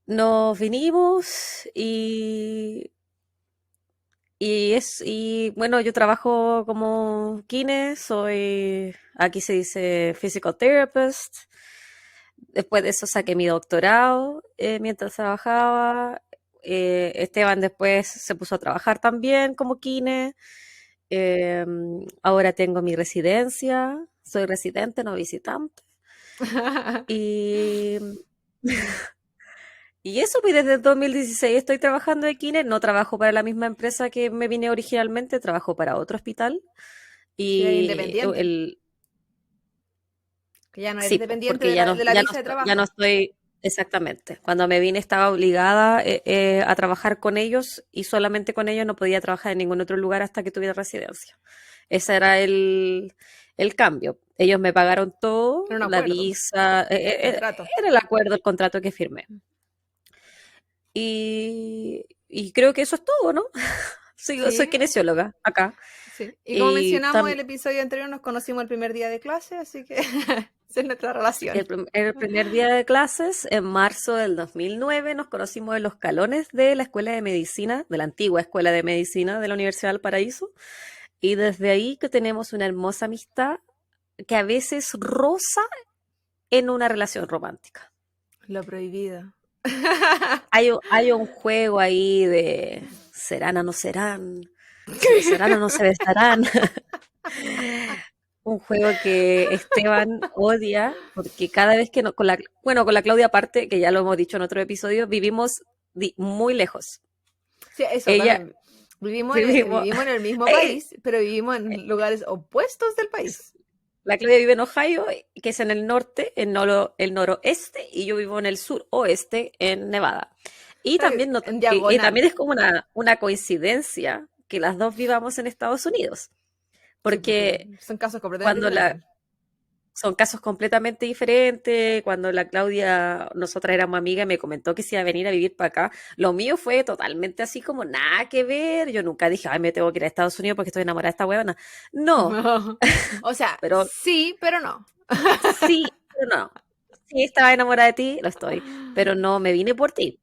Speaker 2: nos vinimos y bueno, yo trabajo como kine, aquí se dice physical therapist. Después de eso saqué mi doctorado mientras trabajaba. Esteban después se puso a trabajar también como kine. Eh, Ahora tengo mi residencia, soy residente, no visitante. Y, y eso, pues desde el 2016 estoy trabajando de kine, no trabajo para la misma empresa que me vine originalmente, trabajo para otro hospital.
Speaker 1: Si eres
Speaker 2: Y
Speaker 1: independiente. Que ya no eres
Speaker 2: sí, pues,
Speaker 1: dependiente
Speaker 2: porque
Speaker 1: de la visa de
Speaker 2: ya no
Speaker 1: trabajo.
Speaker 2: estoy exactamente. Cuando me vine estaba obligada a trabajar con ellos y solamente con ellos, no podía trabajar en ningún otro lugar hasta que tuviera residencia. Ese era el cambio. Ellos me pagaron todo,
Speaker 1: Era un
Speaker 2: la
Speaker 1: acuerdo,
Speaker 2: visa,
Speaker 1: contrato.
Speaker 2: era el acuerdo, el contrato que firmé. Y creo que eso es todo, ¿no? Soy
Speaker 1: Sí,
Speaker 2: kinesióloga acá.
Speaker 1: sí. Y como
Speaker 2: Y
Speaker 1: mencionamos en el episodio anterior, nos conocimos el primer día de clase, así que esa es nuestra relación.
Speaker 2: el primer día de clases, en marzo del 2009, nos conocimos en los calones de la Escuela de Medicina, de la antigua Escuela de Medicina de la Universidad del Paraíso. Y desde ahí que tenemos una hermosa amistad que a veces roza en una relación romántica.
Speaker 1: Lo prohibido.
Speaker 2: Hay un juego ahí de serán o no serán, se besarán o no se besarán. Un juego que Esteban odia porque cada vez que bueno, con la Claudia aparte, que ya lo hemos dicho en otro episodio, vivimos muy lejos.
Speaker 1: Sí, eso
Speaker 2: Ella
Speaker 1: también. Vivimos
Speaker 2: vivimos,
Speaker 1: vivimos en el mismo
Speaker 2: eh,
Speaker 1: país, pero vivimos en lugares opuestos del país.
Speaker 2: la Claudia vive en Ohio, que es en el norte, el noroeste, y yo vivo en el suroeste, en Nevada. Y también,
Speaker 1: En
Speaker 2: y
Speaker 1: diagonal.
Speaker 2: también es como una coincidencia que las dos vivamos en Estados Unidos,
Speaker 1: Sí, porque
Speaker 2: porque
Speaker 1: son casos completamente
Speaker 2: cuando
Speaker 1: diferentes.
Speaker 2: son casos completamente diferentes. Cuando la Claudia, nosotras éramos amigas, me comentó que se iba a venir a vivir para acá. Lo mío fue totalmente así como nada que ver. Yo nunca dije, ay, me tengo que ir a Estados Unidos porque estoy enamorada de esta huevona. No,
Speaker 1: O sea,
Speaker 2: pero
Speaker 1: sí, pero no.
Speaker 2: sí, pero no. Sí, estaba enamorada de ti, lo estoy. Pero no me vine por ti.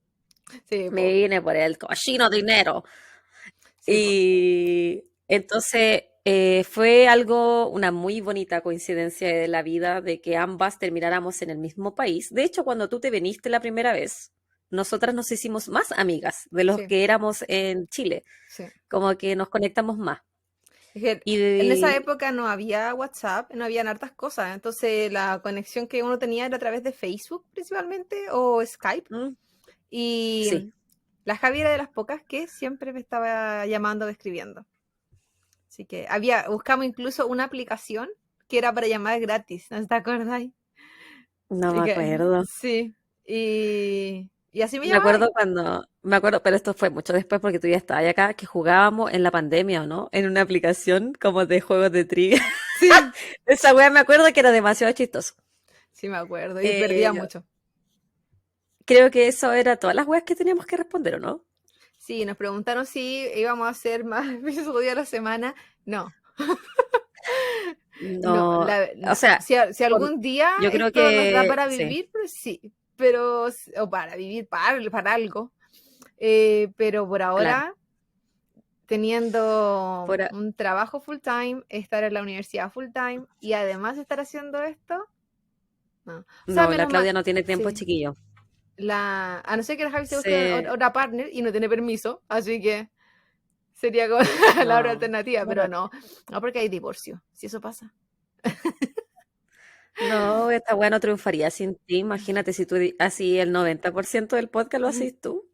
Speaker 1: Sí,
Speaker 2: Me
Speaker 1: po.
Speaker 2: vine por el cochino dinero.
Speaker 1: Sí, po.
Speaker 2: Y entonces fue una muy bonita coincidencia de la vida de que ambas termináramos en el mismo país. De hecho, cuando tú te viniste la primera vez, nosotras nos hicimos más amigas de los
Speaker 1: Sí,
Speaker 2: que éramos en Chile,
Speaker 1: sí.
Speaker 2: como que nos conectamos más.
Speaker 1: Es que
Speaker 2: Y
Speaker 1: en esa
Speaker 2: de-
Speaker 1: época no había WhatsApp, no habían hartas cosas. Entonces la conexión que uno tenía era a través de Facebook principalmente o Skype.
Speaker 2: mm,
Speaker 1: y
Speaker 2: Sí.
Speaker 1: la Javi era de las pocas que siempre me estaba llamando o escribiendo. Así que buscamos incluso una aplicación que era para llamadas gratis, ¿no te acordáis?
Speaker 2: No me acuerdo.
Speaker 1: Sí, y así me
Speaker 2: Me
Speaker 1: llamaba.
Speaker 2: acuerdo me acuerdo, pero esto fue mucho después porque tú ya estabas acá, que jugábamos en la pandemia, ¿o no? En una aplicación como de juegos de trivia.
Speaker 1: Sí,
Speaker 2: Esa wea me acuerdo que era demasiado chistoso.
Speaker 1: sí me acuerdo, y perdía
Speaker 2: Yo
Speaker 1: mucho.
Speaker 2: creo que eso era todas las weas que teníamos que responder, ¿o no?
Speaker 1: Sí, nos preguntaron si íbamos a hacer más episodios a la semana. No, no,
Speaker 2: No, o sea,
Speaker 1: si
Speaker 2: por-
Speaker 1: algún día
Speaker 2: yo creo
Speaker 1: esto nos da
Speaker 2: que
Speaker 1: para
Speaker 2: sí.
Speaker 1: vivir, pues sí, pero, o para vivir, para algo. Pero por
Speaker 2: Claro.
Speaker 1: ahora, teniendo
Speaker 2: Por a-
Speaker 1: un trabajo full time, estar en la universidad full time y además estar haciendo esto, no. O sea,
Speaker 2: No, la
Speaker 1: menos mal,
Speaker 2: Claudia no tiene tiempo,
Speaker 1: sí.
Speaker 2: chiquillo.
Speaker 1: A no ser que la Javi se busque
Speaker 2: Se,
Speaker 1: otra partner y no tiene permiso, así que sería como la otra
Speaker 2: no,
Speaker 1: alternativa,
Speaker 2: bueno,
Speaker 1: pero no, no porque hay divorcio, si eso pasa.
Speaker 2: no, esta wea no triunfaría sin ti. Imagínate si tú así el 90% del podcast lo haces tú.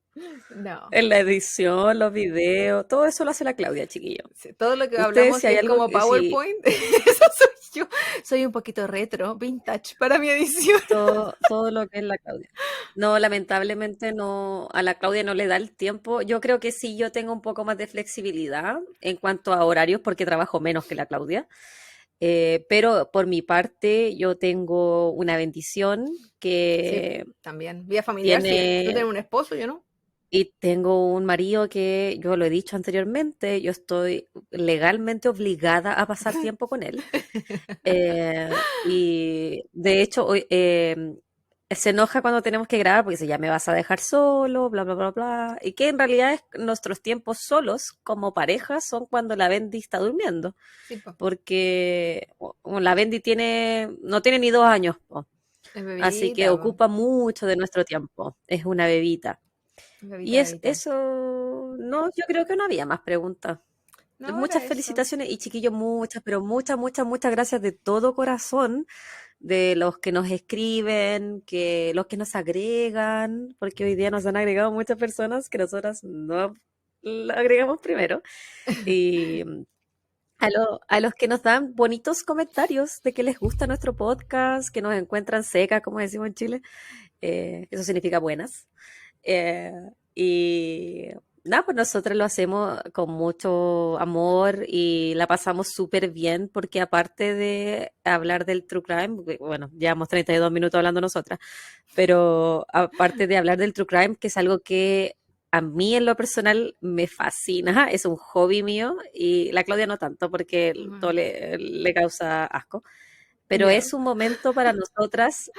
Speaker 1: No,
Speaker 2: En la edición, los videos, todo eso lo hace la Claudia, chiquillo.
Speaker 1: sí, todo lo que
Speaker 2: Ustedes,
Speaker 1: hablamos
Speaker 2: si hay
Speaker 1: es
Speaker 2: algo
Speaker 1: como
Speaker 2: que, si
Speaker 1: PowerPoint, eso soy yo. Soy un poquito retro, vintage para mi edición.
Speaker 2: todo lo que es la Claudia. No, lamentablemente no, a la Claudia no le da el tiempo. Yo creo que sí, yo tengo un poco más de flexibilidad en cuanto a horarios porque trabajo menos que la Claudia. Pero por mi parte, yo tengo una bendición
Speaker 1: Sí,
Speaker 2: que
Speaker 1: también. Vida familiar, sí. Tú
Speaker 2: tiene,
Speaker 1: tienes un esposo, yo no.
Speaker 2: y tengo un marido que yo lo he dicho anteriormente, yo estoy legalmente obligada a pasar tiempo con él. Y de hecho, se enoja cuando tenemos que grabar porque dice, ya me vas a dejar solo, bla, bla, bla, bla. Y que en realidad nuestros tiempos solos como pareja son cuando la Bendy está durmiendo.
Speaker 1: Sí, pues,
Speaker 2: Porque la Bendy no tiene ni 2 años, po.
Speaker 1: es
Speaker 2: Así que
Speaker 1: bebita,
Speaker 2: ocupa mucho de nuestro tiempo. Es una bebita. Y
Speaker 1: bebita,
Speaker 2: es
Speaker 1: bebita.
Speaker 2: eso, no, yo creo que no había más preguntas.
Speaker 1: No,
Speaker 2: Muchas
Speaker 1: era eso.
Speaker 2: felicitaciones y chiquillos, muchas, pero muchas, muchas, muchas gracias de todo corazón de los que nos escriben, que los que nos agregan, porque hoy día nos han agregado muchas personas que nosotras no lo agregamos primero. Y a los que nos dan bonitos comentarios de que les gusta nuestro podcast, que nos encuentran secas, como decimos en Chile, eso significa buenas. Eh, y nada, pues nosotros lo hacemos con mucho amor y la pasamos súper bien porque aparte de hablar del true crime, porque, bueno, llevamos 32 minutos hablando nosotras, pero aparte de hablar del true crime, que es algo que a mí en lo personal me fascina, es un hobby mío y la Claudia no tanto porque todo
Speaker 1: Ujú.
Speaker 2: le causa asco, pero
Speaker 1: Ya.
Speaker 2: es un momento para nosotras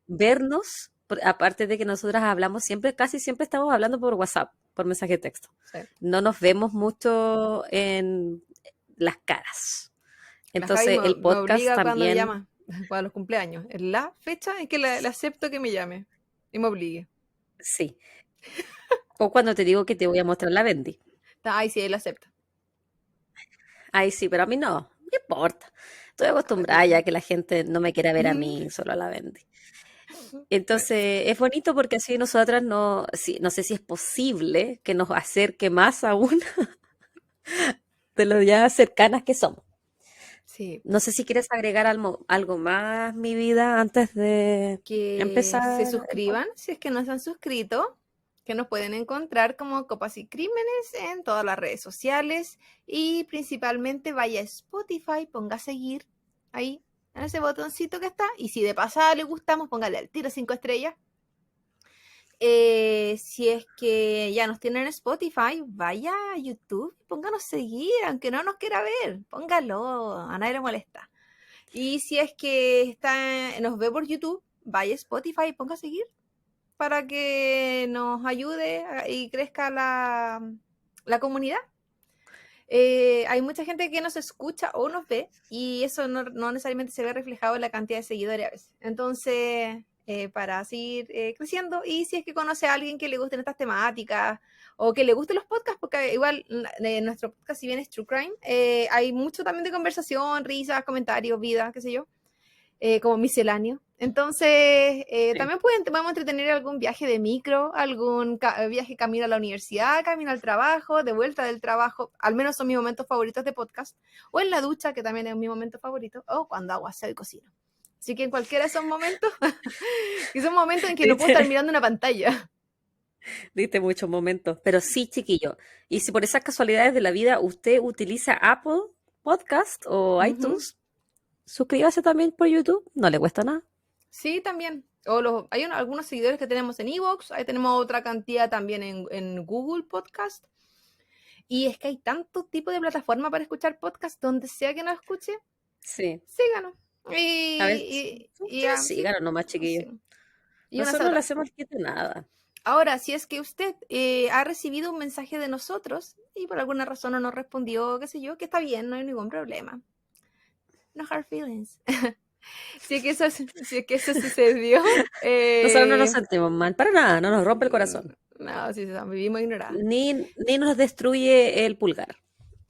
Speaker 2: vernos, aparte de que nosotras hablamos siempre, casi siempre estamos hablando por WhatsApp, por mensaje de texto.
Speaker 1: Sí.
Speaker 2: No nos vemos mucho en las caras.
Speaker 1: La Javi
Speaker 2: Entonces, el
Speaker 1: me
Speaker 2: podcast
Speaker 1: obliga cuando
Speaker 2: también,
Speaker 1: llama, para los cumpleaños. Es la fecha en que le acepto que me llame y me obligue.
Speaker 2: sí. O cuando te digo que te voy a mostrar la Bendy.
Speaker 1: Ay, sí, él acepta.
Speaker 2: Ay, sí, pero a mí no me importa. Estoy
Speaker 1: Ay,
Speaker 2: acostumbrada ya que la gente no me quiera ver a mí, solo a la Bendy. Entonces, es bonito porque así nosotras no, sí, no sé si es posible que nos acerque más aún de lo ya cercanas que somos.
Speaker 1: Sí,
Speaker 2: No sé si quieres agregar algo más, mi vida, antes de
Speaker 1: que se
Speaker 2: empezar el
Speaker 1: suscriban
Speaker 2: podcast.
Speaker 1: si es que no se han suscrito, que nos pueden encontrar como Copas y Crímenes en todas las redes sociales y principalmente vaya a Spotify, ponga a seguir ahí en ese botoncito que está y si de pasada le gustamos, póngale al tiro 5 estrellas. Si es que ya nos tienen en Spotify, vaya a YouTube, pónganos seguir, aunque no nos quiera ver, póngalo, a nadie le molesta. Y si es que nos ve por YouTube, vaya a Spotify y ponga a seguir para que nos ayude y crezca la comunidad. Hay mucha gente que nos escucha o nos ve y eso no necesariamente se ve reflejado en la cantidad de seguidores a veces. Entonces, para seguir creciendo y si es que conoce a alguien que le gusten estas temáticas o que le gusten los podcasts, porque igual nuestro podcast, si bien es True Crime, hay mucho también de conversación, risas, comentarios, vida, qué sé yo, como misceláneo. Entonces,
Speaker 2: Sí.
Speaker 1: también podemos entretener algún viaje de micro, algún viaje camino a la universidad, camino al trabajo, de vuelta del trabajo, al menos son mis momentos favoritos de podcast, o en la ducha, que también es mi momento favorito, o cuando hago aseo y cocino. Así que en cualquiera de esos momentos, que son momentos en que no puedo estar
Speaker 2: Diste,
Speaker 1: mirando una pantalla.
Speaker 2: diste muchos momentos. Pero sí, chiquillo. Y si por esas casualidades de la vida usted utiliza Apple Podcast o
Speaker 1: Ujú.
Speaker 2: iTunes, suscríbase también por YouTube. No le cuesta nada.
Speaker 1: Sí, también. Hay algunos seguidores que tenemos en Evox, ahí tenemos otra cantidad también en Google Podcast. Y es que hay tanto tipo de plataforma para escuchar podcast, donde sea que nos escuche,
Speaker 2: Sí.
Speaker 1: síganos.
Speaker 2: A ver,
Speaker 1: Ah,
Speaker 2: ustedes
Speaker 1: sí,
Speaker 2: síganos nomás,
Speaker 1: sí.
Speaker 2: chiquillos.
Speaker 1: Y una
Speaker 2: Nosotros no le
Speaker 1: otra.
Speaker 2: hacemos quite nada.
Speaker 1: Ahora, si es que usted ha recibido un mensaje de nosotros y por alguna razón no nos respondió, qué sé yo, que está bien, no hay ningún problema. No hard feelings. Si es que eso sucedió,
Speaker 2: Nosotros no nos sentimos mal, para nada, no nos rompe el corazón.
Speaker 1: no, sí, vivimos ignoradas.
Speaker 2: Ni nos destruye el pulgar.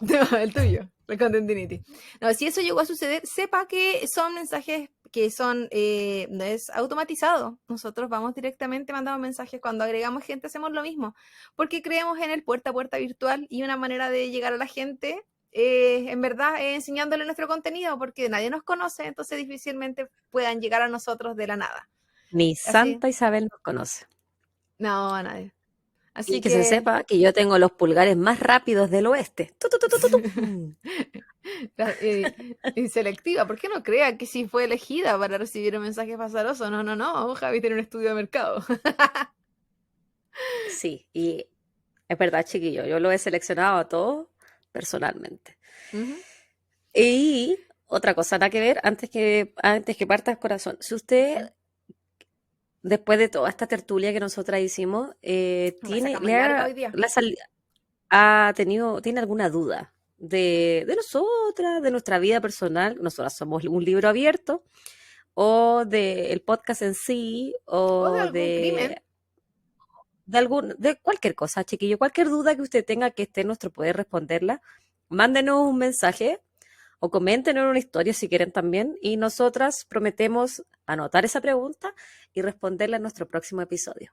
Speaker 1: No, el tuyo, el Contentinity. No, si eso llegó a suceder, sepa que son mensajes que son, no es automatizado. Nosotros vamos directamente, mandamos mensajes. Cuando agregamos gente, hacemos lo mismo. Porque creemos en el puerta a puerta virtual y una manera de llegar a la gente, en verdad, enseñándole nuestro contenido, porque nadie nos conoce, entonces difícilmente puedan llegar a nosotros de la nada.
Speaker 2: Ni
Speaker 1: Así,
Speaker 2: Santa Isabel nos conoce.
Speaker 1: no, a nadie.
Speaker 2: Y
Speaker 1: Así
Speaker 2: que se
Speaker 1: que
Speaker 2: sepa que yo tengo los pulgares más rápidos del oeste. Tu, tu, tu, tu, tu, tu.
Speaker 1: Y selectiva, ¿por qué no crea que si fue elegida para recibir un mensaje azaroso? No, no, no, Javi tiene un estudio de mercado.
Speaker 2: Sí, y es verdad, chiquillo, yo lo he seleccionado a todos personalmente.
Speaker 1: Ujú.
Speaker 2: Y otra cosa, nada que ver, antes que parta el corazón. Si usted, después de toda esta tertulia que nosotras hicimos,
Speaker 1: La sacamos larga hoy día.
Speaker 2: tiene alguna duda de nosotras, de nuestra vida personal, nosotras somos un libro abierto, o del podcast en sí,
Speaker 1: O de
Speaker 2: o
Speaker 1: algún crimen.
Speaker 2: de cualquier cosa, chiquillo, cualquier duda que usted tenga que esté en nuestro poder responderla, mándenos un mensaje o coméntenos una historia si quieren también, y nosotras prometemos anotar esa pregunta y responderla en nuestro próximo episodio.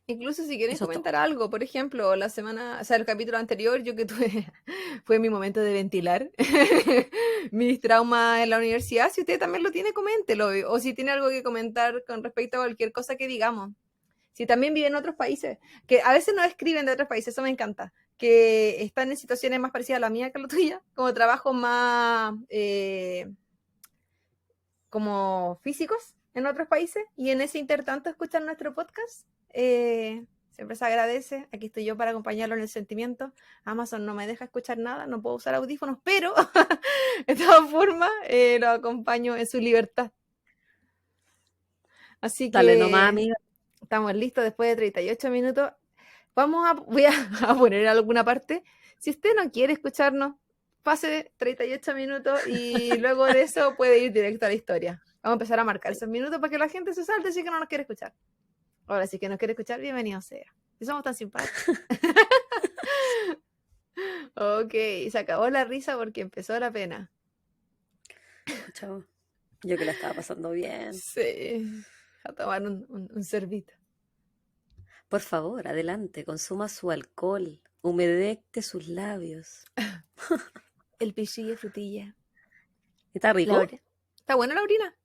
Speaker 1: Incluso si quieren
Speaker 2: Eso es todo.
Speaker 1: comentar algo, por ejemplo, o sea, el capítulo anterior, yo que tuve, fue mi momento de ventilar mis traumas en la universidad. Si usted también lo tiene, coméntelo. O si tiene algo que comentar con respecto a cualquier cosa que digamos. Si también viven en otros países, que a veces no escriben de otros países, eso me encanta, que están en situaciones más parecidas a la mía que a la tuya, como trabajos más como físicos en otros países, y en ese intertanto escuchan nuestro podcast. Siempre se agradece. Aquí estoy yo para acompañarlo en el sentimiento. Amazon no me deja escuchar nada, no puedo usar audífonos, pero de todas formas lo acompaño en su libertad. Así
Speaker 2: Dale nomás,
Speaker 1: que
Speaker 2: amiga.
Speaker 1: estamos listos después de 38 minutos. Voy a, a poner en alguna parte. Si usted no quiere escucharnos, pase 38 minutos y luego de eso puede ir directo a la historia. Vamos a empezar a marcar esos minutos para que la gente se salte si que no nos quiere escuchar. Ahora, si que nos quiere escuchar, bienvenido sea. Si somos tan simpáticos. Ok, se acabó la risa porque empezó la pena.
Speaker 2: Pucha, yo que la estaba pasando bien.
Speaker 1: Sí, a tomar un servito.
Speaker 2: Por favor, adelante, consuma su alcohol, humedecte sus labios.
Speaker 1: El pichillo de frutilla.
Speaker 2: ¿Está rico?
Speaker 1: Laura. ¿Está buena la orina?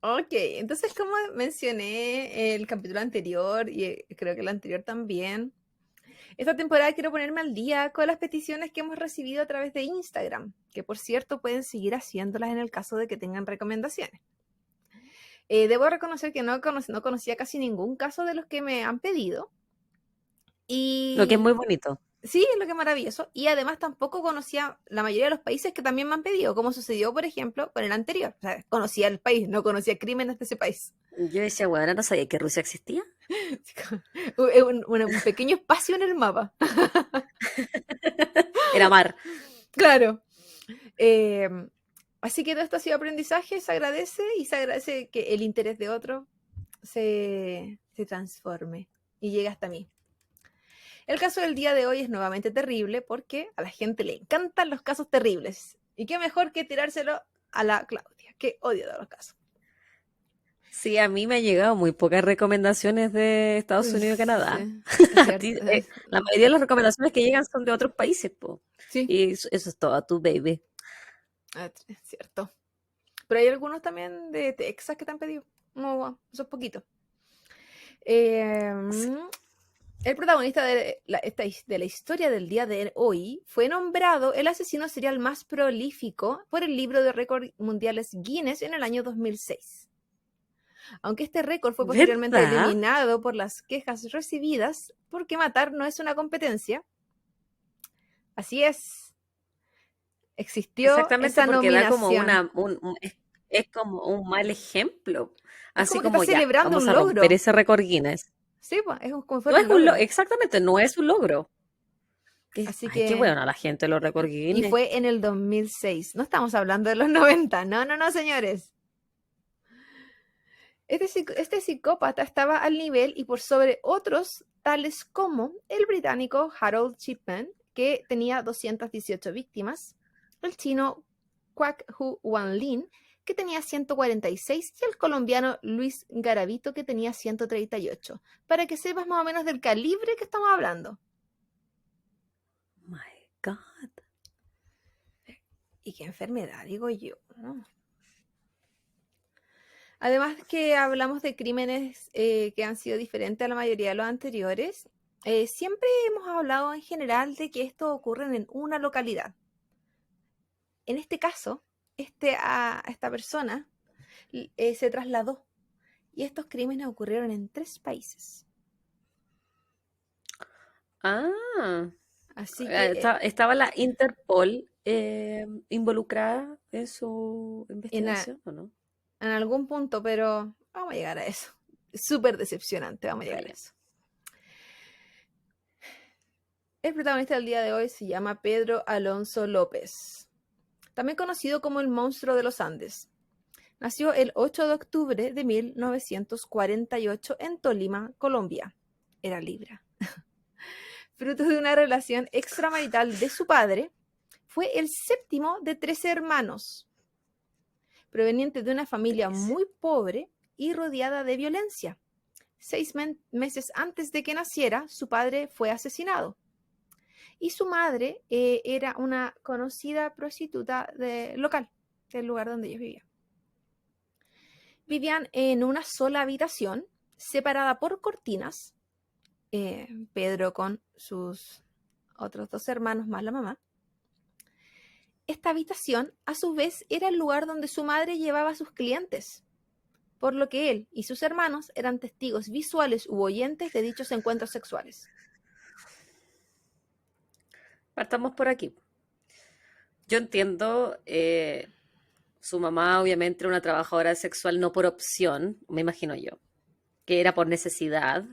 Speaker 1: Ok, entonces como mencioné el capítulo anterior y creo que el anterior también, esta temporada quiero ponerme al día con las peticiones que hemos recibido a través de Instagram, que por cierto pueden seguir haciéndolas en el caso de que tengan recomendaciones. Debo reconocer que no conocía casi ningún caso de los que me han pedido
Speaker 2: Lo que es
Speaker 1: y
Speaker 2: muy bonito.
Speaker 1: sí, es lo que es maravilloso. Y además tampoco conocía la mayoría de los países que también me han pedido, como sucedió, por ejemplo, con el anterior. O sea, conocía el país, no conocía crímenes de ese país.
Speaker 2: Yo decía, bueno, no sabía que Rusia existía.
Speaker 1: Un pequeño espacio en el mapa.
Speaker 2: Era mar.
Speaker 1: Claro. Eh, Así que todo esto ha sido aprendizaje, se agradece y se agradece que el interés de otro se transforme y llegue hasta mí. El caso del día de hoy es nuevamente terrible porque a la gente le encantan los casos terribles. Y qué mejor que tirárselo a la Claudia, que odio de los casos.
Speaker 2: Sí, a mí me han llegado muy pocas recomendaciones de Estados Unidos y Canadá.
Speaker 1: Sí, es
Speaker 2: A
Speaker 1: cierto.
Speaker 2: ti, la mayoría de las recomendaciones que llegan son de otros países, po.
Speaker 1: Sí,
Speaker 2: Y eso es todo, tu baby.
Speaker 1: es cierto. Pero hay algunos también de Texas que te han pedido. No, esos poquitos.
Speaker 2: Sí.
Speaker 1: El protagonista de la historia del día de hoy fue nombrado el asesino serial más prolífico por el libro de récords mundiales Guinness en el año 2006. Aunque este récord fue posteriormente
Speaker 2: ¿Verdad?
Speaker 1: eliminado por las quejas recibidas porque matar no es una competencia, así existió
Speaker 2: Exactamente,
Speaker 1: esa
Speaker 2: porque da como
Speaker 1: nominación.
Speaker 2: es como un mal ejemplo.
Speaker 1: Es
Speaker 2: Así
Speaker 1: como que está
Speaker 2: como ya,
Speaker 1: celebrando
Speaker 2: vamos
Speaker 1: un
Speaker 2: a romper
Speaker 1: logro.
Speaker 2: ese récord Guinness.
Speaker 1: Sí, pues, es como si
Speaker 2: No
Speaker 1: fuera
Speaker 2: es
Speaker 1: un logro.
Speaker 2: exactamente, no es un logro.
Speaker 1: Así
Speaker 2: Ay, qué
Speaker 1: que,
Speaker 2: bueno a la gente los récords
Speaker 1: y
Speaker 2: Guinness.
Speaker 1: fue en el 2006. No estamos hablando de los 90. No, no, no, señores. Este psicópata estaba al nivel y por sobre otros, tales como el británico Harold Shipman, que tenía 218 víctimas, el chino Kwak Hu Wanlin, que tenía 146, y el colombiano Luis Garavito, que tenía 138, para que sepas más o menos del calibre que estamos hablando.
Speaker 2: My God.
Speaker 1: ¿Y qué enfermedad, digo yo? ¿No? Además que hablamos de crímenes que han sido diferentes a la mayoría de los anteriores, siempre hemos hablado en general de que estos ocurren en una localidad. En este caso, esta persona se trasladó y estos crímenes ocurrieron en 3 países.
Speaker 2: Ah,
Speaker 1: Así que
Speaker 2: estaba la Interpol involucrada en su
Speaker 1: en,
Speaker 2: investigación, ¿o no?
Speaker 1: en algún punto, pero vamos a llegar a eso. Súper decepcionante, vamos a
Speaker 2: Ah,
Speaker 1: llegar a
Speaker 2: ya.
Speaker 1: eso. El protagonista del día de hoy se llama Pedro Alonso López, también conocido como el monstruo de los Andes. Nació el 8 de octubre de 1948 en Tolima, Colombia. Era Libra. Fruto de una relación extramarital de su padre, fue el séptimo de 13 hermanos, proveniente de una familia
Speaker 2: 13.
Speaker 1: muy pobre y rodeada de violencia. 6 meses antes de que naciera, su padre fue asesinado. Y su madre era una conocida prostituta local, del lugar donde ellos vivían. Vivían en una sola habitación, separada por cortinas, Pedro con sus otros 2 hermanos más la mamá. Esta habitación, a su vez, era el lugar donde su madre llevaba a sus clientes, por lo que él y sus hermanos eran testigos visuales u oyentes de dichos encuentros sexuales.
Speaker 2: Partamos por aquí. Yo entiendo, su mamá obviamente era una trabajadora sexual no por opción, me imagino yo, que era por necesidad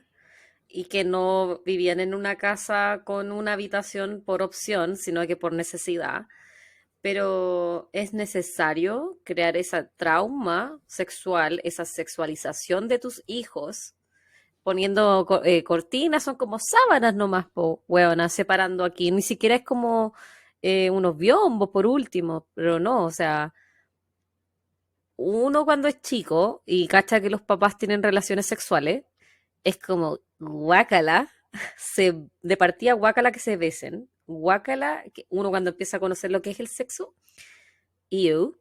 Speaker 2: y que no vivían en una casa con una habitación por opción, sino que por necesidad. Pero es necesario crear esa trauma sexual, esa sexualización de tus hijos, poniendo cortinas, son como sábanas nomás, po, huevona, separando aquí. Ni siquiera es como unos biombos por último, pero no, o sea, uno cuando es chico y cacha que los papás tienen relaciones sexuales, es como guácala, de partida guácala que se besen, guácala, que uno cuando empieza a conocer lo que es el sexo, ew,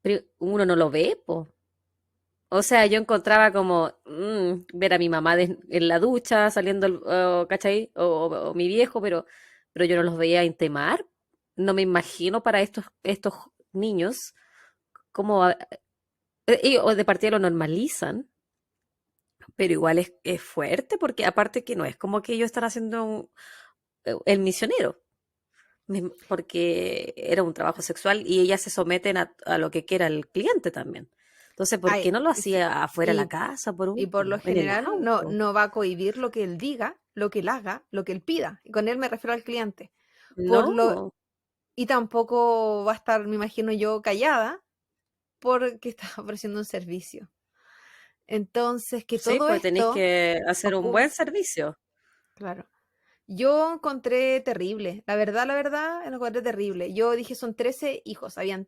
Speaker 2: pero uno no lo ve, po. O sea, yo encontraba como ver a mi mamá en la ducha, saliendo, ¿cachai? O mi viejo, pero yo no los veía intimar. No me imagino para estos niños cómo, o de partida lo normalizan, pero igual es fuerte porque aparte que no es como que ellos están haciendo el misionero, porque era un trabajo sexual y ellas se someten a lo que quiera el cliente también. Entonces, ¿por qué
Speaker 1: Ay,
Speaker 2: no lo
Speaker 1: sí,
Speaker 2: hacía afuera de la casa, por
Speaker 1: y por lo
Speaker 2: último, en el
Speaker 1: general no,
Speaker 2: auto?
Speaker 1: no va a cohibir lo que él diga, lo que él haga, lo que él pida. Y con él me refiero al cliente. Por lo,
Speaker 2: No,
Speaker 1: y tampoco va a estar, me imagino yo, callada porque está ofreciendo un servicio. Entonces, que
Speaker 2: sí,
Speaker 1: todo
Speaker 2: pues tenéis
Speaker 1: esto
Speaker 2: que hacer un
Speaker 1: ocurre,
Speaker 2: buen servicio.
Speaker 1: claro, Yo encontré terrible, la verdad, lo encontré terrible. Yo dije, son 13 hijos, habían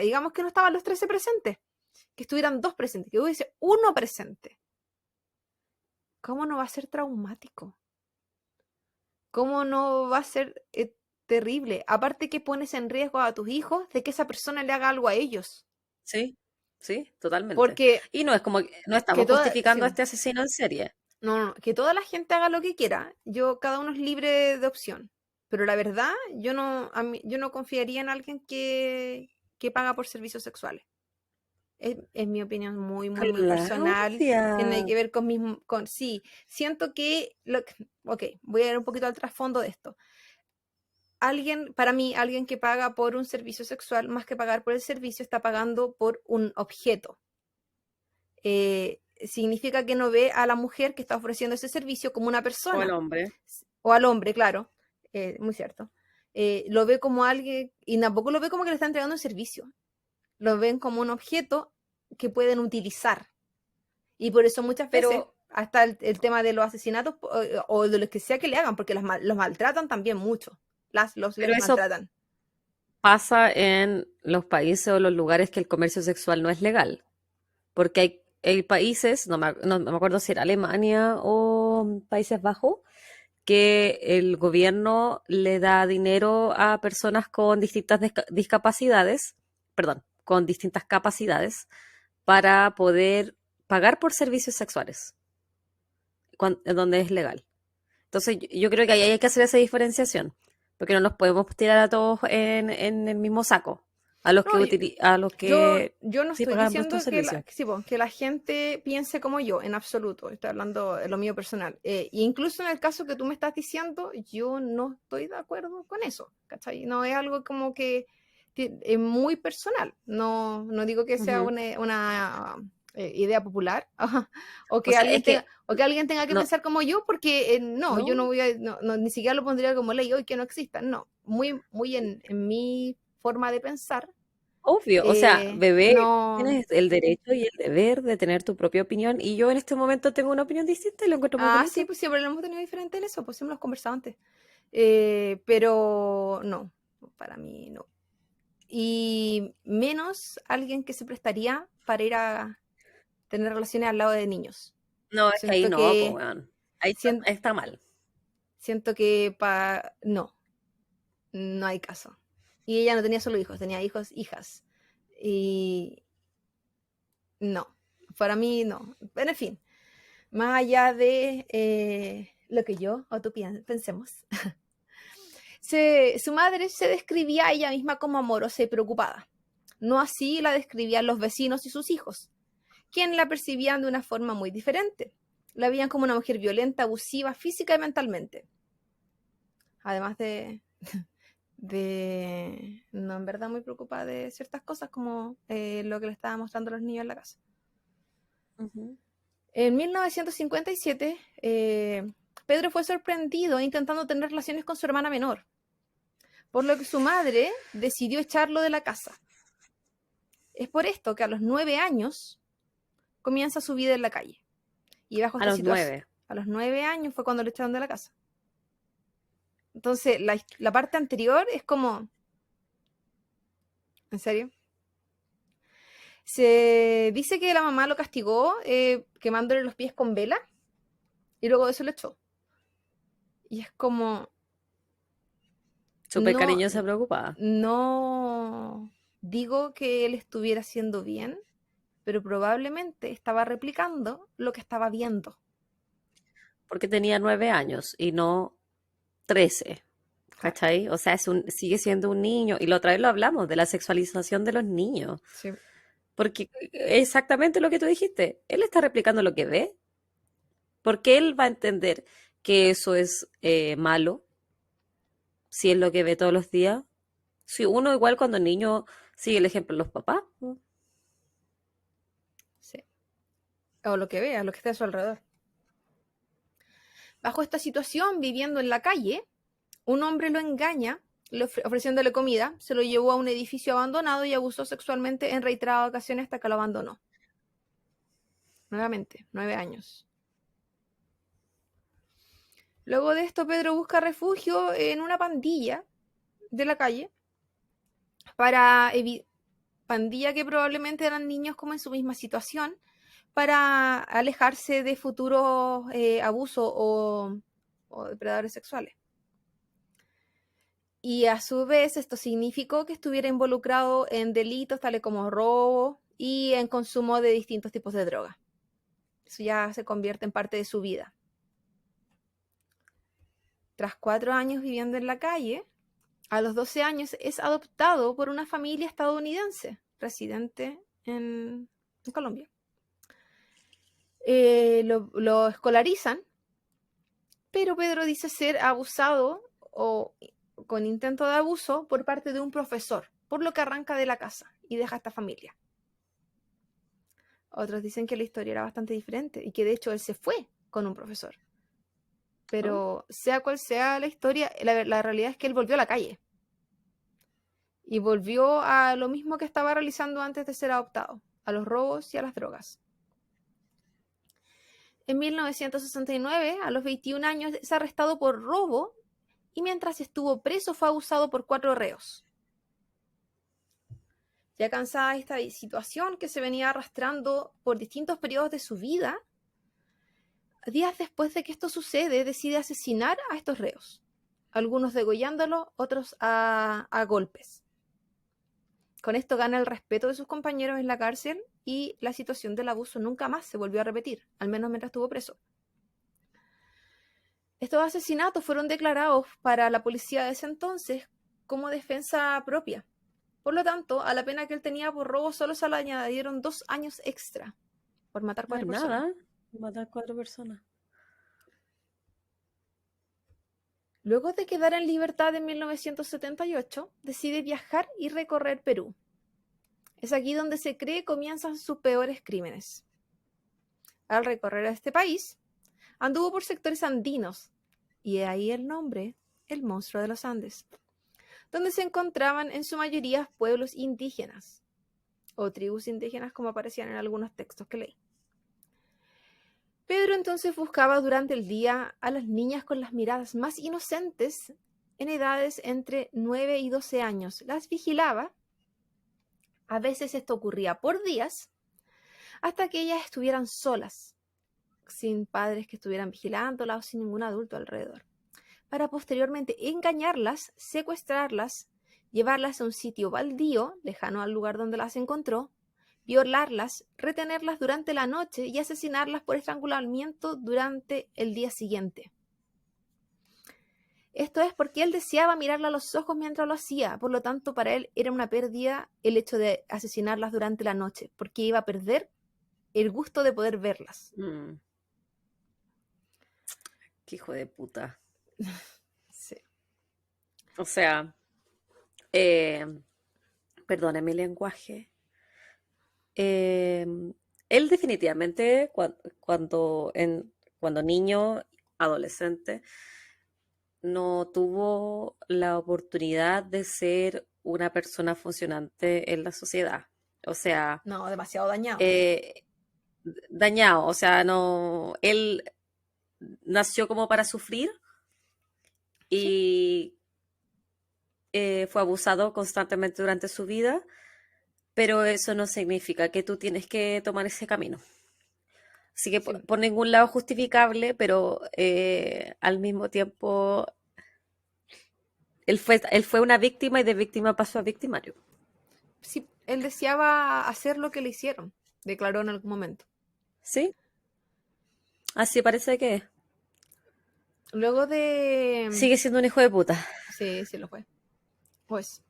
Speaker 1: digamos que no estaban los 13 presentes, que estuvieran dos presentes, que hubiese uno presente. ¿Cómo no va a ser traumático? ¿Cómo no va a ser terrible? Aparte que pones en riesgo a tus hijos de que esa persona le haga algo a ellos.
Speaker 2: Sí, sí, totalmente.
Speaker 1: Porque
Speaker 2: Y no es como que no
Speaker 1: que
Speaker 2: estamos
Speaker 1: toda, sí,
Speaker 2: justificando a este asesino en serie.
Speaker 1: no, no, no, que toda la gente haga lo que quiera. Yo, cada uno es libre de opción. Pero la verdad, yo no confiaría en alguien que paga por servicios sexuales. Es mi opinión muy personal. Tiene
Speaker 2: Claudia.
Speaker 1: que ver con sí, siento que, ok, voy a ir un poquito al trasfondo de esto. Para mí, alguien que paga por un servicio sexual, más que pagar por el servicio, está pagando por un objeto. Significa que no ve a la mujer que está ofreciendo ese servicio como una
Speaker 2: O el
Speaker 1: persona,
Speaker 2: hombre.
Speaker 1: o al hombre, claro, muy cierto. Lo ve como alguien, y tampoco lo ve como que le está entregando un servicio, lo ven como un objeto que pueden utilizar. Y por eso muchas veces,
Speaker 2: Pero,
Speaker 1: hasta el tema de los asesinatos o de lo que sea que le hagan, porque los maltratan también mucho,
Speaker 2: pero
Speaker 1: les
Speaker 2: eso
Speaker 1: maltratan.
Speaker 2: pasa en los países o los lugares que el comercio sexual no es legal. Porque hay países, no me acuerdo si era Alemania o Países Bajos, que el gobierno le da dinero a personas con distintas discapacidades, perdón, con distintas capacidades, para poder pagar por servicios sexuales, en donde es legal. Entonces, yo creo que ahí hay que hacer esa diferenciación, porque no nos podemos tirar a todos en el mismo saco,
Speaker 1: No,
Speaker 2: a los que
Speaker 1: yo no
Speaker 2: sí
Speaker 1: estoy
Speaker 2: pagan por estos
Speaker 1: diciendo
Speaker 2: servicios.
Speaker 1: sí, po, que la gente piense como yo, en absoluto. Estoy hablando de lo mío personal. E incluso en el caso que tú me estás diciendo, yo no estoy de acuerdo con eso, ¿cachai? No es algo como que es muy personal. No, no digo que sea
Speaker 2: Ujú.
Speaker 1: una idea popular
Speaker 2: O sea, es que
Speaker 1: o que alguien tenga que
Speaker 2: no,
Speaker 1: pensar como yo, porque no, yo no
Speaker 2: no,
Speaker 1: voy a, ni siquiera lo pondría como ley hoy que no exista. No, muy en mi forma de pensar.
Speaker 2: obvio, o sea, bebé,
Speaker 1: No.
Speaker 2: tienes el derecho y el deber de tener tu propia opinión y yo en este momento tengo una opinión distinta y lo encuentro muy
Speaker 1: Ah, sí,
Speaker 2: bonito.
Speaker 1: pues siempre lo hemos tenido diferente en eso, pues siempre lo hemos conversado antes. Pero no, para mí no. Y menos alguien que se prestaría para ir a tener relaciones al lado de niños.
Speaker 2: No, es que ahí
Speaker 1: Siento
Speaker 2: no, pues,
Speaker 1: que,
Speaker 2: weón. Ahí
Speaker 1: sien-
Speaker 2: está mal.
Speaker 1: siento que no, no hay caso. Y ella no tenía solo hijos, tenía hijos, hijas. Y no, para mí no. Pero en fin, más allá de lo que yo o tú pensemos. Su madre se describía a ella misma como amorosa y preocupada. No así la describían los vecinos y sus hijos, quien la percibían de una forma muy diferente. La veían como una mujer violenta, abusiva, física y mentalmente. Además no en verdad muy preocupada de ciertas cosas como lo que le estaba mostrando a los niños en la casa.
Speaker 2: Ujú.
Speaker 1: En 1957, Pedro fue sorprendido intentando tener relaciones con su hermana menor, por lo que su madre decidió echarlo de la casa. Es por esto que a los 9 años comienza su vida en la calle. Y bajo
Speaker 2: A
Speaker 1: esta
Speaker 2: los
Speaker 1: situación,
Speaker 2: 9.
Speaker 1: a los 9 años fue cuando lo echaron de la casa. Entonces, la parte anterior es como, ¿en serio? Se dice que la mamá lo castigó quemándole los pies con vela y luego de eso lo echó. Y es como,
Speaker 2: Súper
Speaker 1: no,
Speaker 2: cariñosa, preocupada.
Speaker 1: no digo que él estuviera haciendo bien, pero probablemente estaba replicando lo que estaba viendo.
Speaker 2: Porque tenía 9 años y no 13.
Speaker 1: Claro,
Speaker 2: ¿Cachai? O sea, sigue siendo un niño. Y la otra vez lo hablamos de la sexualización de los niños.
Speaker 1: sí.
Speaker 2: Porque exactamente lo que tú dijiste. Él está replicando lo que ve. Porque él va a entender que eso es malo si es lo que ve todos los días. Si uno igual cuando niño sigue el ejemplo de los papás. Po.
Speaker 1: Sí. O lo que vea, lo que esté a su alrededor. Bajo esta situación, viviendo en la calle, un hombre lo engaña, ofreciéndole comida, se lo llevó a un edificio abandonado y abusó sexualmente en reiteradas ocasiones hasta que lo abandonó. Nuevamente, 9 años. Luego de esto, Pedro busca refugio en una pandilla de la calle, pandilla que probablemente eran niños como en su misma situación, para alejarse de futuros abusos o depredadores sexuales. Y a su vez esto significó que estuviera involucrado en delitos tales como robo y en consumo de distintos tipos de drogas. Eso ya se convierte en parte de su vida. Tras 4 años viviendo en la calle, a los 12 años es adoptado por una familia estadounidense residente en Colombia. Lo escolarizan, pero Pedro dice ser abusado o con intento de abuso por parte de un profesor, por lo que arranca de la casa y deja a esta familia. Otros dicen que la historia era bastante diferente y que de hecho él se fue con un profesor. Pero sea cual sea la historia, la realidad es que él volvió a la calle. Y volvió a lo mismo que estaba realizando antes de ser adoptado, a los robos y a las drogas. En 1969, a los 21 años, es arrestado por robo y mientras estuvo preso fue abusado por 4 reos. Ya cansada de esta situación que se venía arrastrando por distintos periodos de su vida, días después de que esto sucede, decide asesinar a estos reos, algunos degollándolo, otros a golpes. Con esto gana el respeto de sus compañeros en la cárcel y la situación del abuso nunca más se volvió a repetir, al menos mientras estuvo preso. Estos asesinatos fueron declarados para la policía de ese entonces como defensa propia. Por lo tanto, a la pena que él tenía por robo solo se le añadieron 2 años extra por matar 4
Speaker 2: No es
Speaker 1: personas.
Speaker 2: nada, matar 4 personas.
Speaker 1: Luego de quedar en libertad en 1978, decide viajar y recorrer Perú. Es aquí donde se cree comienzan sus peores crímenes. Al recorrer este país, anduvo por sectores andinos, y de ahí el nombre, el monstruo de los Andes, donde se encontraban en su mayoría pueblos indígenas, o tribus indígenas como aparecían en algunos textos que leí. Pedro entonces buscaba durante el día a las niñas con las miradas más inocentes en edades entre 9 y 12 años. Las vigilaba. A veces esto ocurría por días, hasta que ellas estuvieran solas, sin padres que estuvieran vigilándolas o sin ningún adulto alrededor, para posteriormente engañarlas, secuestrarlas, llevarlas a un sitio baldío, lejano al lugar donde las encontró, violarlas, retenerlas durante la noche y asesinarlas por estrangulamiento durante el día siguiente. Esto es porque él deseaba mirarla a los ojos mientras lo hacía, por lo tanto para él era una pérdida el hecho de asesinarlas durante la noche, porque iba a perder el gusto de poder verlas.
Speaker 2: Qué hijo de puta.
Speaker 1: Sí.
Speaker 2: O sea, perdone mi lenguaje. Él definitivamente cuando niño, adolescente, no tuvo la oportunidad de ser una persona funcionante en la sociedad. O sea,
Speaker 1: No, demasiado dañado.
Speaker 2: dañado. O sea, no, él nació como para sufrir
Speaker 1: ¿Sí?
Speaker 2: y fue abusado constantemente durante su vida, pero eso no significa que tú tienes que tomar ese camino. Así que
Speaker 1: Sí.
Speaker 2: por ningún lado justificable, pero al mismo tiempo él fue una víctima y de víctima pasó a victimario.
Speaker 1: Sí, él deseaba hacer lo que le hicieron, declaró en algún momento.
Speaker 2: ¿Sí? Así parece que es.
Speaker 1: Luego de...
Speaker 2: Sigue siendo un hijo de puta.
Speaker 1: Sí, sí lo fue. Pues,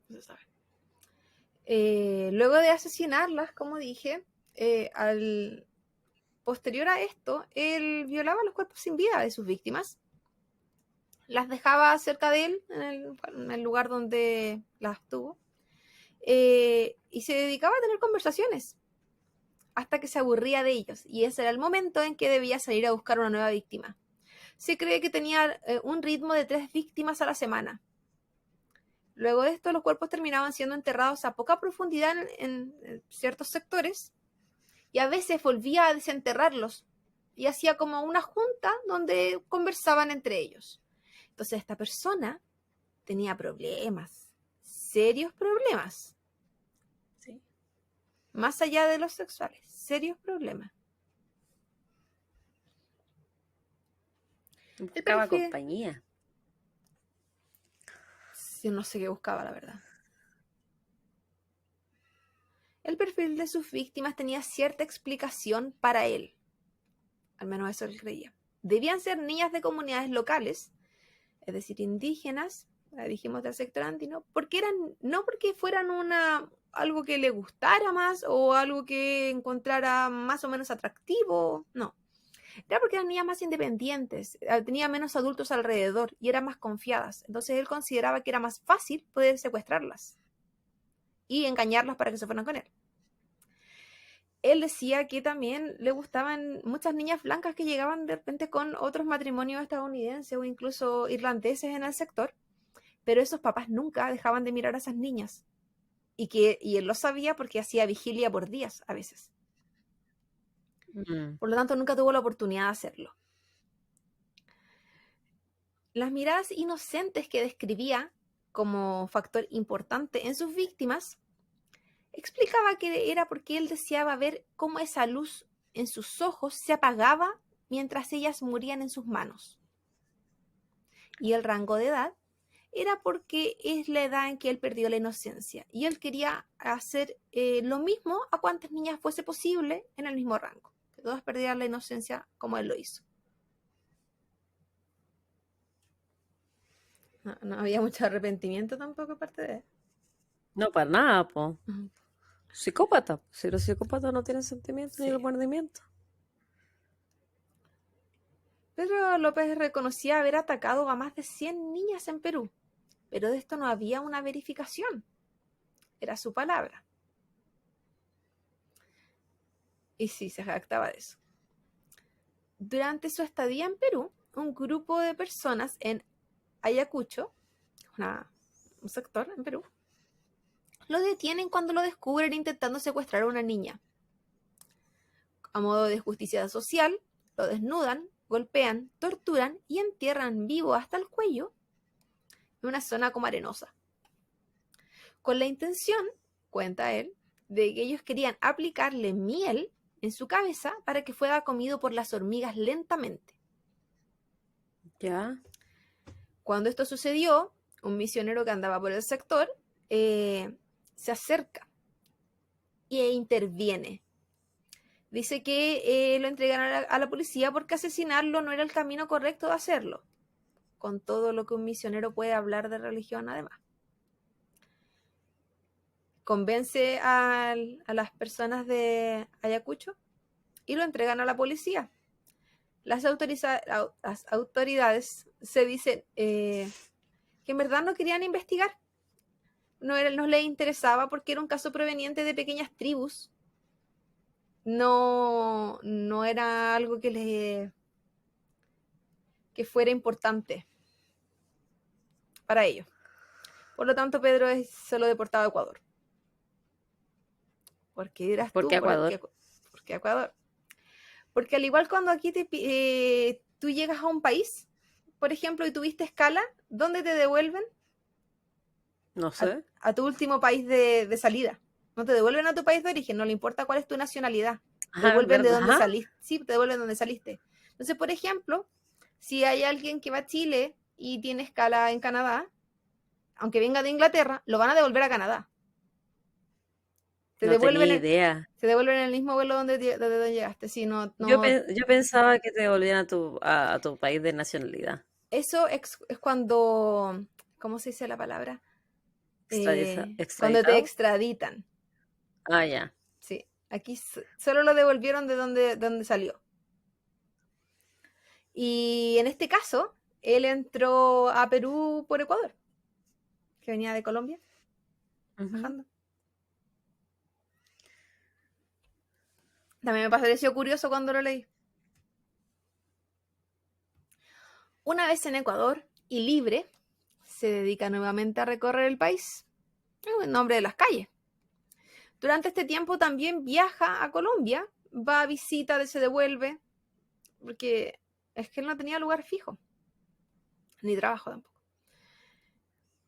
Speaker 1: no se sabe. Luego de asesinarlas, como dije, posterior a esto, él violaba los cuerpos sin vida de sus víctimas, las dejaba cerca de él, en el lugar donde las tuvo, y se dedicaba a tener conversaciones hasta que se aburría de ellos, y ese era el momento en que debía salir a buscar una nueva víctima. Se cree que tenía un ritmo de 3 víctimas a la semana. Luego de esto, los cuerpos terminaban siendo enterrados a poca profundidad en ciertos sectores, y a veces volvía a desenterrarlos y hacía como una junta donde conversaban entre ellos. Entonces esta persona tenía problemas, serios problemas,
Speaker 2: Sí.
Speaker 1: más allá de los sexuales, serios problemas. El
Speaker 2: Buscaba
Speaker 1: perfil,
Speaker 2: compañía.
Speaker 1: yo no sé qué buscaba, la verdad. El perfil de sus víctimas tenía cierta explicación para él, al menos eso él creía. Debían ser niñas de comunidades locales, es decir, indígenas, dijimos del sector andino, porque no porque fueran algo que le gustara más o algo que encontrara más o menos atractivo, no. Era porque eran niñas más independientes, tenía menos adultos alrededor y eran más confiadas. Entonces él consideraba que era más fácil poder secuestrarlas y engañarlas para que se fueran con él. Él decía que también le gustaban muchas niñas blancas que llegaban de repente con otros matrimonios estadounidenses o incluso irlandeses en el sector, pero esos papás nunca dejaban de mirar a esas niñas. Y él lo sabía porque hacía vigilia por días a veces. Por lo tanto, nunca tuvo la oportunidad de hacerlo. Las miradas inocentes que describía como factor importante en sus víctimas, explicaba que era porque él deseaba ver cómo esa luz en sus ojos se apagaba mientras ellas morían en sus manos. Y el rango de edad era porque es la edad en que él perdió la inocencia. Y él quería hacer lo mismo a cuantas niñas fuese posible en el mismo rango. Que todas perdieran la inocencia como él lo hizo. No había mucho arrepentimiento tampoco aparte de él.
Speaker 2: No, para nada, po.
Speaker 1: Uh-huh.
Speaker 2: Psicópata. Si los psicópatas no tienen sentimientos ni
Speaker 1: Sí.
Speaker 2: remordimiento.
Speaker 1: Pedro López reconocía haber atacado a más de 100 niñas en Perú, pero de esto no había una verificación. Era su palabra. Y sí, se jactaba de eso. Durante su estadía en Perú, un grupo de personas en Ayacucho, un sector en Perú, lo detienen cuando lo descubren intentando secuestrar a una niña. A modo de justicia social, lo desnudan, golpean, torturan y entierran vivo hasta el cuello en una zona como arenosa. Con la intención, cuenta él, de que ellos querían aplicarle miel en su cabeza para que fuera comido por las hormigas lentamente.
Speaker 2: Ya.
Speaker 1: Cuando esto sucedió, un misionero que andaba por el sector se acerca e interviene. Dice que lo entregaron a la policía porque asesinarlo no era el camino correcto de hacerlo, con todo lo que un misionero puede hablar de religión además. Convence a las personas de Ayacucho y lo entregan a la policía. Las autoridades se dicen que en verdad no querían investigar, no les interesaba porque era un caso proveniente de pequeñas tribus. No era algo que fuera importante para ellos. Por lo tanto, Pedro es solo deportado a Ecuador. ¿Por qué dirás
Speaker 2: ¿Por
Speaker 1: tú?
Speaker 2: qué Ecuador?
Speaker 1: ¿Por qué Ecuador? Porque al igual cuando aquí tú llegas a un país, por ejemplo, y tuviste escala, ¿dónde te devuelven?
Speaker 2: No sé.
Speaker 1: A tu último país de salida. No te devuelven a tu país de origen, no le importa cuál es tu nacionalidad. Te
Speaker 2: Ajá,
Speaker 1: devuelven de donde
Speaker 2: ¿verdad?
Speaker 1: saliste. Sí, te devuelven de donde saliste. Entonces, por ejemplo, si hay alguien que va a Chile y tiene escala en Canadá, aunque venga de Inglaterra, lo van a devolver a Canadá.
Speaker 2: No tenía idea.
Speaker 1: Te devuelven en el mismo vuelo donde llegaste. Sí,
Speaker 2: Yo pensaba que te devolvían a tu país de nacionalidad.
Speaker 1: eso es cuando, ¿cómo se dice la palabra? Cuando te
Speaker 2: ¿Extraditado?
Speaker 1: extraditan.
Speaker 2: Ah, ya.
Speaker 1: Sí, aquí solo lo devolvieron de donde salió. Y en este caso, él entró a Perú por Ecuador, que venía de Colombia, bajando. También me pareció curioso cuando lo leí. Una vez en Ecuador y libre, se dedica nuevamente a recorrer el país, en nombre de las calles. Durante este tiempo también viaja a Colombia, va a visita, se devuelve, porque es que él no tenía lugar fijo, ni trabajo tampoco.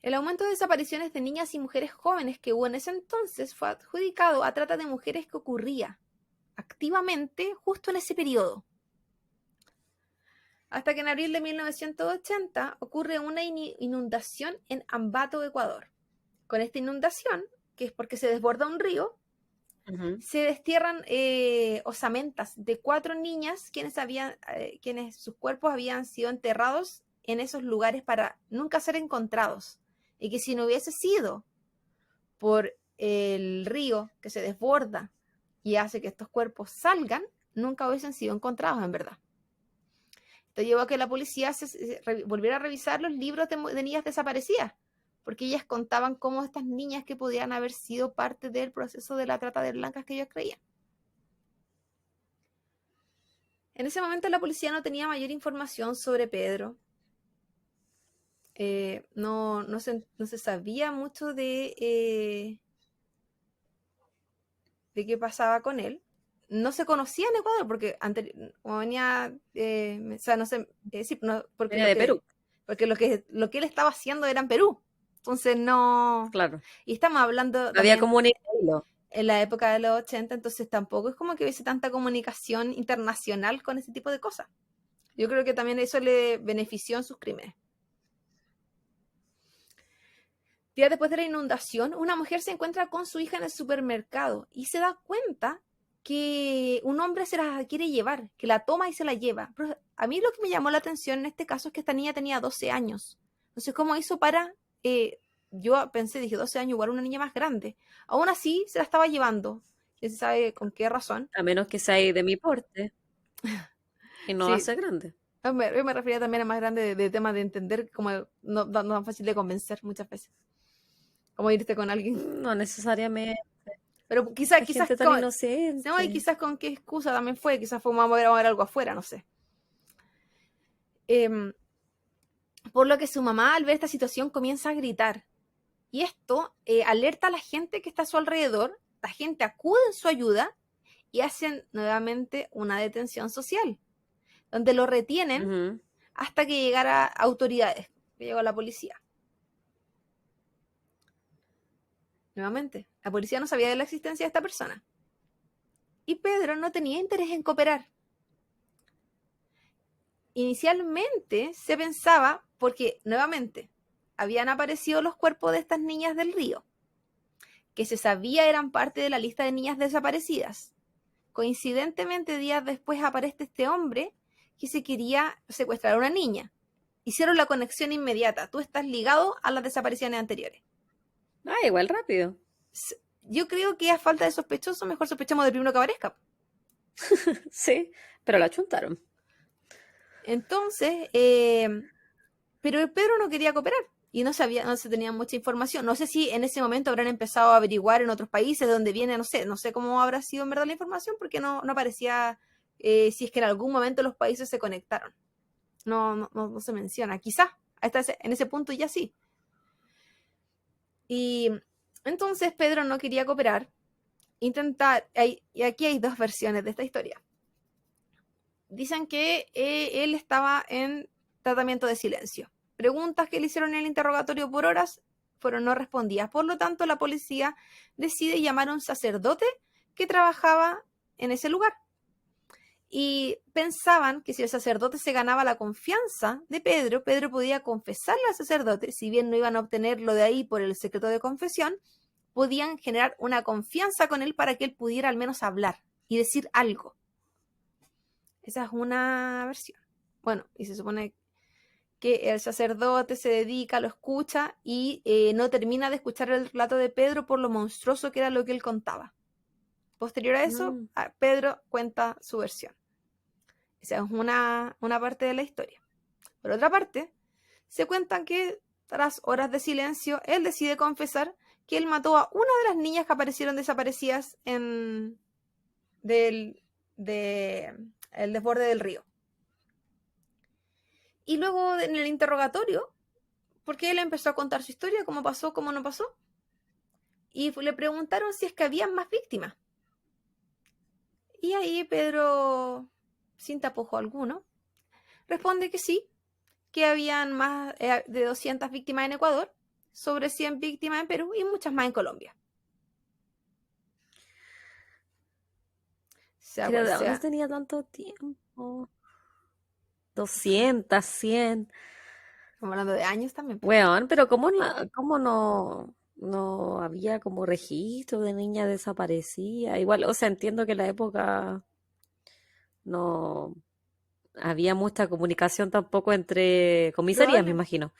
Speaker 1: El aumento de desapariciones de niñas y mujeres jóvenes que hubo en ese entonces fue adjudicado a trata de mujeres que ocurría activamente justo en ese periodo. Hasta que en abril de 1980 ocurre una inundación en Ambato, Ecuador. Con esta inundación, que es porque se desborda un río, se destierran osamentas de 4 niñas quienes sus cuerpos habían sido enterrados en esos lugares para nunca ser encontrados. Y que si no hubiese sido por el río que se desborda y hace que estos cuerpos salgan, nunca hubiesen sido encontrados en verdad. Esto llevó a que la policía volviera a revisar los libros de niñas desaparecidas, porque ellas contaban cómo estas niñas que podían haber sido parte del proceso de la trata de blancas que ellos creían. En ese momento la policía no tenía mayor información sobre Pedro. No se sabía mucho de qué pasaba con él. No se conocía en Ecuador porque venía, o sea, no sé, sí, no, porque
Speaker 2: Venía de Perú.
Speaker 1: Porque lo que él estaba haciendo era en Perú. Entonces no.
Speaker 2: Claro.
Speaker 1: Y estamos hablando
Speaker 2: No había
Speaker 1: también
Speaker 2: comunicación.
Speaker 1: en la época de los 80, entonces tampoco es como que hubiese tanta comunicación internacional con ese tipo de cosas. Yo creo que también eso le benefició en sus crímenes. Días después de la inundación, una mujer se encuentra con su hija en el supermercado y se da cuenta que un hombre se la quiere llevar, que la toma y se la lleva. Pero a mí lo que me llamó la atención en este caso es que esta niña tenía 12 años. Entonces, ¿cómo hizo para...? Yo pensé, dije, 12 años, igual una niña más grande. Aún así, se la estaba llevando. ¿Quién sabe con qué razón?
Speaker 2: A menos que sea de mi porte y no va a
Speaker 1: Sí,
Speaker 2: ser grande.
Speaker 1: yo me refería también a más grande de temas de entender, como no tan fácil de convencer muchas veces. Como irte con alguien.
Speaker 2: No necesariamente.
Speaker 1: Pero quizás,
Speaker 2: La gente tan
Speaker 1: no, y
Speaker 2: inocente.
Speaker 1: quizás con qué excusa también fue, quizás fue vamos a ver algo afuera, no sé. Por lo que su mamá al ver esta situación comienza a gritar. Y esto alerta a la gente que está a su alrededor, la gente acude en su ayuda y hacen nuevamente una detención social, donde lo retienen hasta que llegara autoridades, que llegó la policía. Nuevamente, la policía no sabía de la existencia de esta persona. Y Pedro no tenía interés en cooperar. Inicialmente se pensaba, porque nuevamente habían aparecido los cuerpos de estas niñas del río, que se sabía eran parte de la lista de niñas desaparecidas. Coincidentemente, días después aparece este hombre que se quería secuestrar a una niña. Hicieron la conexión inmediata. Tú estás ligado a las desapariciones anteriores.
Speaker 2: Ah, igual rápido.
Speaker 1: Yo creo que a falta de sospechoso, mejor sospechamos del primero que aparezca.
Speaker 2: Sí, pero la chuntaron.
Speaker 1: Entonces, pero Pedro no quería cooperar y no se tenía mucha información. No sé si en ese momento habrán empezado a averiguar en otros países de dónde viene, no sé cómo habrá sido en verdad la información porque no aparecía si es que en algún momento los países se conectaron. No se menciona. Quizás en ese punto ya sí. Y entonces Pedro no quería cooperar. Y aquí hay 2 versiones de esta historia. Dicen que él estaba en tratamiento de silencio. Preguntas que le hicieron en el interrogatorio por horas fueron no respondidas. Por lo tanto, la policía decide llamar a un sacerdote que trabajaba en ese lugar. Y pensaban que si el sacerdote se ganaba la confianza de Pedro, Pedro podía confesarle al sacerdote, si bien no iban a obtenerlo de ahí por el secreto de confesión, podían generar una confianza con él para que él pudiera al menos hablar y decir algo. Esa es una versión. Bueno, y se supone que el sacerdote se dedica, lo escucha y no termina de escuchar el relato de Pedro por lo monstruoso que era lo que él contaba. Posterior a eso, Pedro cuenta su versión. Esa es una parte de la historia. Por otra parte, se cuentan que tras horas de silencio, él decide confesar que él mató a una de las niñas que aparecieron desaparecidas en el desborde del río. Y luego en el interrogatorio, porque él empezó a contar su historia, cómo pasó, cómo no pasó, y le preguntaron si es que había más víctimas. Y ahí Pedro sin tapujo alguno, responde que sí, que habían más de 200 víctimas en Ecuador, sobre 100 víctimas en Perú y muchas más en Colombia. Sea
Speaker 2: Pero
Speaker 1: cual
Speaker 2: ¿de dónde
Speaker 1: sea.
Speaker 2: tenía tanto tiempo? 200, 100.
Speaker 1: Estamos hablando de años también, po.
Speaker 2: Weón, pero ¿cómo no había como registro de niñas desaparecidas? Igual, o sea, entiendo que en la época no había mucha comunicación tampoco entre comisarías, me
Speaker 1: Probable-
Speaker 2: imagino.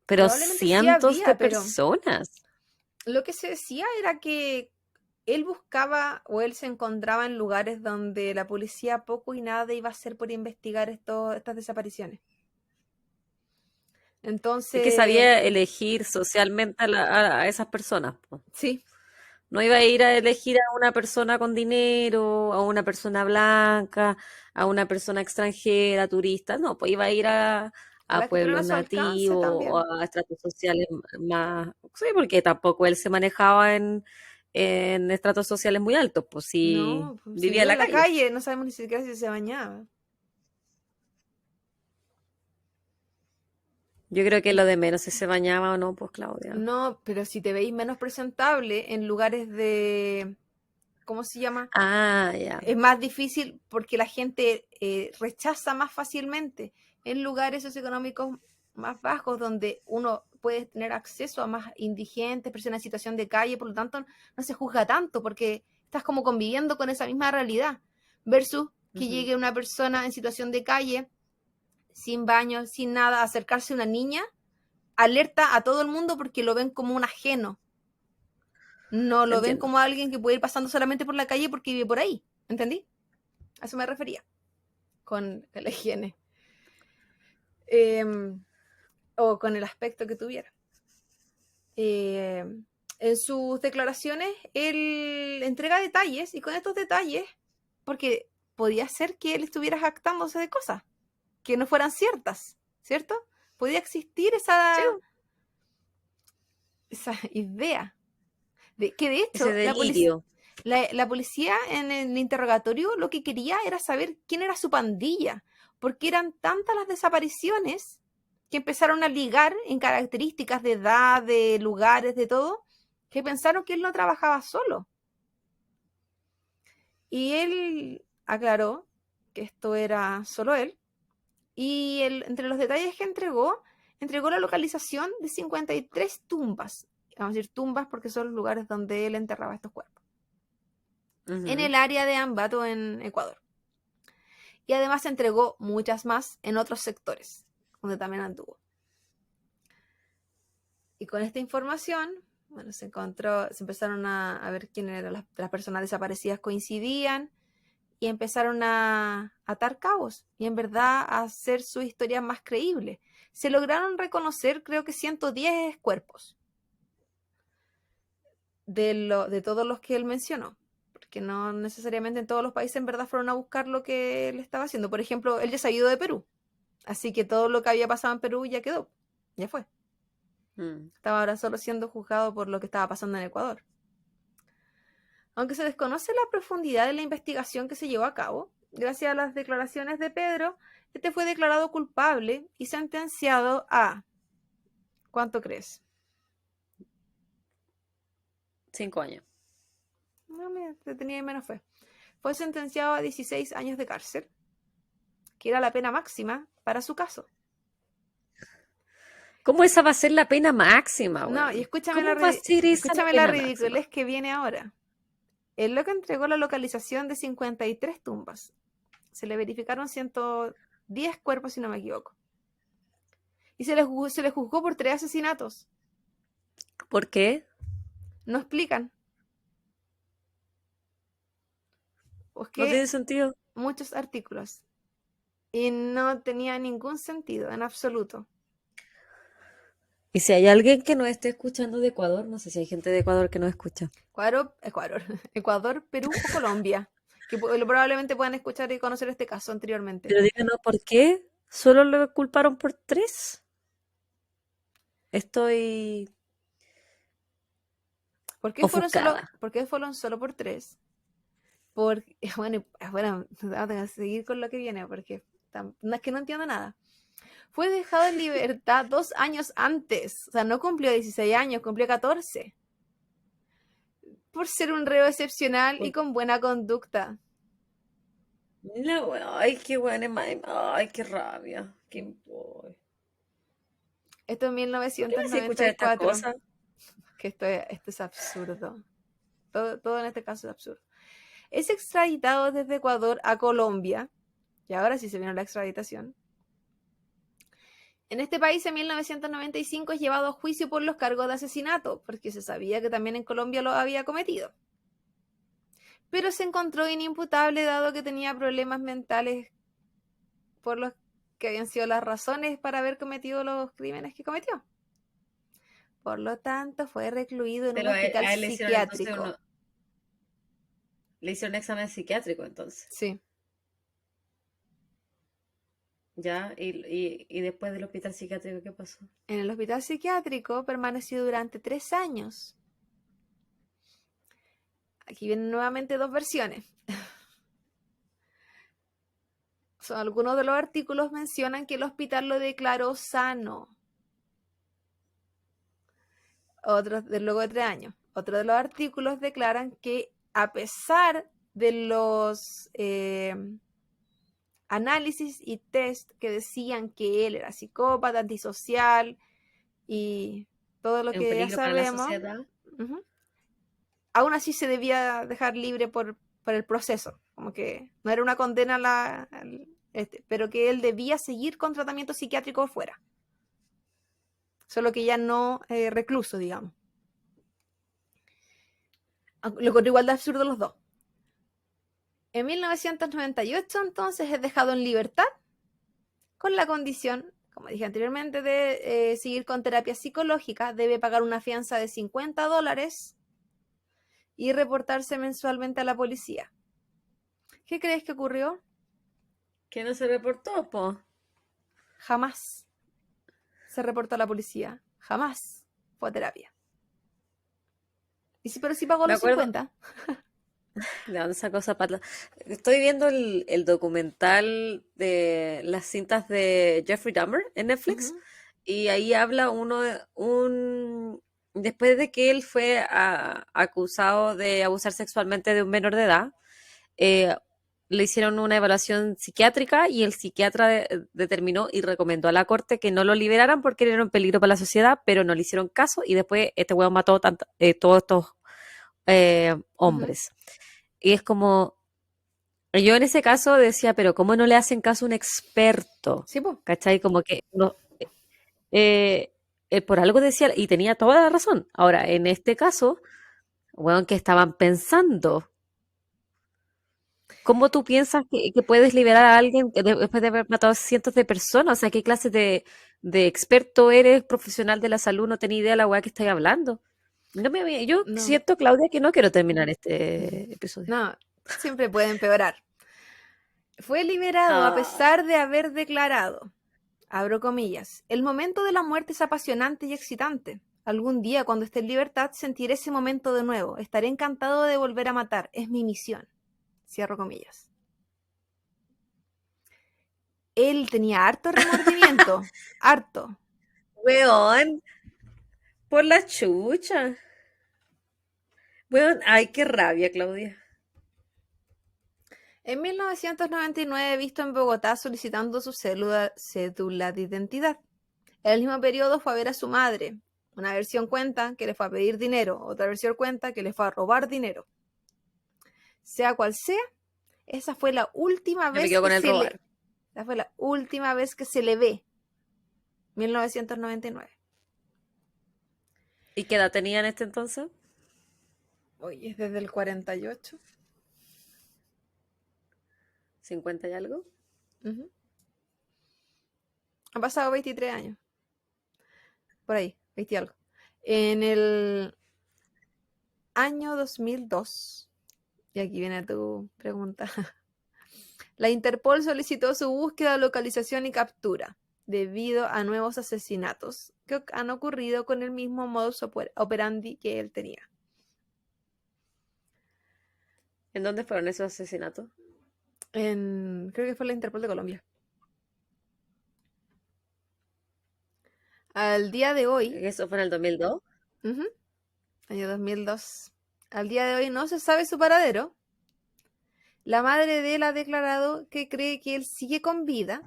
Speaker 2: Pero
Speaker 1: Probablemente sí
Speaker 2: cientos de
Speaker 1: había, pero
Speaker 2: personas.
Speaker 1: lo que se decía era que él buscaba o él se encontraba en lugares donde la policía poco y nada iba a hacer por investigar estas desapariciones.
Speaker 2: Es que
Speaker 1: Entonces,
Speaker 2: sabía elegir socialmente a esas personas, po.
Speaker 1: sí,
Speaker 2: No iba a ir a elegir a una persona con dinero, a una persona blanca, a una persona extranjera, turista, no, pues iba a ir
Speaker 1: a
Speaker 2: a
Speaker 1: las que tuvieron
Speaker 2: pueblos
Speaker 1: a su alcance
Speaker 2: nativos o
Speaker 1: también.
Speaker 2: a estratos sociales más, sí, porque tampoco él se manejaba en estratos sociales muy altos, pues sí
Speaker 1: No, pues, si
Speaker 2: vivía en
Speaker 1: vivía en
Speaker 2: la
Speaker 1: la
Speaker 2: calle.
Speaker 1: calle, no sabemos ni siquiera si se bañaba.
Speaker 2: Yo creo que lo de menos si se bañaba o no, pues Claudia.
Speaker 1: No, pero si te veis menos presentable en lugares de, ¿cómo se llama?
Speaker 2: Ah, ya,
Speaker 1: Es más difícil porque la gente rechaza más fácilmente en lugares socioeconómicos más bajos donde uno puede tener acceso a más indigentes, personas en situación de calle, por lo tanto no se juzga tanto porque estás como conviviendo con esa misma realidad versus que
Speaker 2: ujú,
Speaker 1: llegue una persona en situación de calle sin baño, sin nada, a acercarse a una niña, alerta a todo el mundo porque lo ven como un ajeno, no lo ven
Speaker 2: entiendo.
Speaker 1: como alguien que puede ir pasando solamente por la calle porque vive por ahí, ¿entendí? A eso me refería con la higiene eh, o con el aspecto que tuviera. Eh, en sus declaraciones, él entrega detalles y con estos detalles, porque podía ser que él estuviera jactándose de cosas que no fueran ciertas, ¿cierto? Podía existir
Speaker 2: Sí,
Speaker 1: esa idea. Que de
Speaker 2: ese
Speaker 1: hecho,
Speaker 2: delirio.
Speaker 1: la policía en el interrogatorio lo que quería era saber quién era su pandilla, porque eran tantas las desapariciones que empezaron a ligar en características de edad, de lugares, de todo, que pensaron que él no trabajaba solo. Y él aclaró que esto era solo él, y entre los detalles que entregó la localización de 53 tumbas. Vamos a decir tumbas porque son los lugares donde él enterraba estos cuerpos en
Speaker 2: Ujú.
Speaker 1: el área de Ambato en Ecuador. Y además entregó muchas más en otros sectores, donde también anduvo. Y con esta información, bueno, se empezaron a ver quiénes eran las personas desaparecidas coincidían y empezaron a atar cabos y en verdad a hacer su historia más creíble. Se lograron reconocer, creo que 110 cuerpos de todos los que él mencionó, porque no necesariamente en todos los países en verdad fueron a buscar lo que él estaba haciendo. Por ejemplo, él ya se ha ido de Perú, así que todo lo que había pasado en Perú ya quedó, ya fue.
Speaker 2: Mm.
Speaker 1: Estaba ahora solo siendo juzgado por lo que estaba pasando en Ecuador. Aunque se desconoce la profundidad de la investigación que se llevó a cabo, gracias a las declaraciones de Pedro, este fue declarado culpable y sentenciado a... ¿Cuánto crees?
Speaker 2: 5 años.
Speaker 1: No, mira, te tenía menos fe. Fue sentenciado a 16 años de cárcel, que era la pena máxima para su caso.
Speaker 2: ¿Cómo esa va a ser la pena máxima,
Speaker 1: No, y
Speaker 2: weón? ¿Cómo va a ser esa la
Speaker 1: escúchame la
Speaker 2: pena máxima?
Speaker 1: ridiculez que viene ahora. El loco entregó la localización de 53 tumbas. Se le verificaron 110 cuerpos, si no me equivoco. Y se le juzgó por 3 asesinatos.
Speaker 2: ¿Por qué?
Speaker 1: No explican.
Speaker 2: No tiene
Speaker 1: Busqué
Speaker 2: sentido.
Speaker 1: muchos artículos y no tenía ningún sentido en absoluto.
Speaker 2: Y si hay alguien que no esté escuchando de Ecuador, no sé si hay gente de Ecuador que no escucha.
Speaker 1: Ecuador, Perú o Colombia, que probablemente puedan escuchar y conocer este caso anteriormente.
Speaker 2: Pero díganos por qué solo lo culparon por 3. Estoy ofuscada.
Speaker 1: ¿Por qué fueron solo por 3? bueno, vamos a seguir con lo que viene, porque no es que no entiendo nada. Fue dejado en libertad 2 años antes, o sea, no cumplió 16 años, cumplió 14, por ser un reo excepcional y con buena conducta.
Speaker 2: Ay, qué buena, ay, qué rabia.
Speaker 1: Esto en
Speaker 2: ¿Por qué me hacía escuchar estas
Speaker 1: 1994,
Speaker 2: cosas?
Speaker 1: que esto es absurdo. Todo en este caso es absurdo. Es extraditado desde Ecuador a Colombia, y ahora sí se vino la extraditación. En este país, en 1995, es llevado a juicio por los cargos de asesinato, porque se sabía que también en Colombia lo había cometido. Pero se encontró inimputable dado que tenía problemas mentales por los que habían sido las razones para haber cometido los crímenes que cometió. Por lo tanto, fue recluido en un
Speaker 2: Pero
Speaker 1: hospital
Speaker 2: a él le hicieron entonces
Speaker 1: psiquiátrico.
Speaker 2: le hicieron un examen psiquiátrico entonces.
Speaker 1: Sí,
Speaker 2: ¿Ya? Y después del hospital psiquiátrico, ¿qué pasó?
Speaker 1: en el hospital psiquiátrico permaneció durante 3 años. Aquí vienen nuevamente 2 versiones. Algunos de los artículos mencionan que el hospital lo declaró sano. Otros luego de 3 años. Otros de los artículos declaran que a pesar de los análisis y test que decían que él era psicópata, antisocial y todo lo
Speaker 2: ¿Es un
Speaker 1: que ya
Speaker 2: peligro para la
Speaker 1: sabemos,
Speaker 2: sociedad?
Speaker 1: aún así se debía dejar libre por el proceso. Como que no era una condena pero que él debía seguir con tratamiento psiquiátrico fuera. Solo que ya no recluso, digamos. Lo encontré igual de absurdo los dos. En 1998, entonces, es dejado en libertad con la condición, como dije anteriormente, de seguir con terapia psicológica. Debe pagar una fianza de $50 y reportarse mensualmente a la policía. ¿Qué crees que ocurrió?
Speaker 2: Que no se reportó, po.
Speaker 1: Jamás se reportó a la policía. Jamás fue a terapia. Y sí, pero sí pagó
Speaker 2: Me
Speaker 1: los
Speaker 2: acuerdo,
Speaker 1: 50.
Speaker 2: ¿de dónde sacó esa plata? Estoy viendo el documental de las cintas de Jeffrey Dahmer en Netflix
Speaker 1: Ujú.
Speaker 2: y ahí habla después de que él fue acusado de abusar sexualmente de un menor de edad, eh, le hicieron una evaluación psiquiátrica y el psiquiatra determinó y recomendó a la corte que no lo liberaran porque él era un peligro para la sociedad, pero no le hicieron caso y después este weón mató todos estos
Speaker 1: Ujú.
Speaker 2: hombres. Y es como, yo en ese caso decía, pero ¿cómo no le hacen caso a un experto?
Speaker 1: Sí, pues.
Speaker 2: ¿Cachai? Como que no, eh, por algo decía, y tenía toda la razón. Ahora, en este caso, bueno, que estaban pensando. ¿Cómo tú piensas que puedes liberar a alguien después de haber matado a cientos de personas? O sea, ¿qué clase de experto eres, profesional de la salud? No tenía idea de la weá que estáis hablando. Yo
Speaker 1: No.
Speaker 2: siento, Claudia, que no quiero terminar este episodio.
Speaker 1: No. Siempre puede empeorar. Fue liberado a
Speaker 2: Ah,
Speaker 1: pesar de haber declarado, abro comillas, el momento de la muerte es apasionante y excitante. Algún día, cuando esté en libertad, sentiré ese momento de nuevo. Estaré encantado de volver a matar. Es mi misión. Cierro comillas. Él tenía harto remordimiento. Harto.
Speaker 2: weón, por la chucha. Weón, ay, qué rabia, Claudia.
Speaker 1: En 1999, visto en Bogotá solicitando su cédula de identidad. En el mismo periodo fue a ver a su madre. Una versión cuenta que le fue a pedir dinero, otra versión cuenta que le fue a robar dinero. Sea cual sea, esa fue la última
Speaker 2: Yo me
Speaker 1: vez
Speaker 2: quedo
Speaker 1: que
Speaker 2: con el robar.
Speaker 1: esa fue la última vez que se le ve. 1999.
Speaker 2: ¿Y qué edad tenía en este entonces?
Speaker 1: Oye, es desde el 48.
Speaker 2: 50 y algo.
Speaker 1: Ujú. Han pasado 23 años. Por ahí, 20 y algo. En el año 2002. Y aquí viene tu pregunta. La Interpol solicitó su búsqueda, localización y captura debido a nuevos asesinatos que han ocurrido con el mismo modus operandi que él tenía.
Speaker 2: ¿En dónde fueron esos asesinatos?
Speaker 1: Creo que fue la Interpol de Colombia. Al día de hoy,
Speaker 2: ¿Eso fue en el 2002?
Speaker 1: ujú, año 2002, al día de hoy no se sabe su paradero. La madre de él ha declarado que cree que él sigue con vida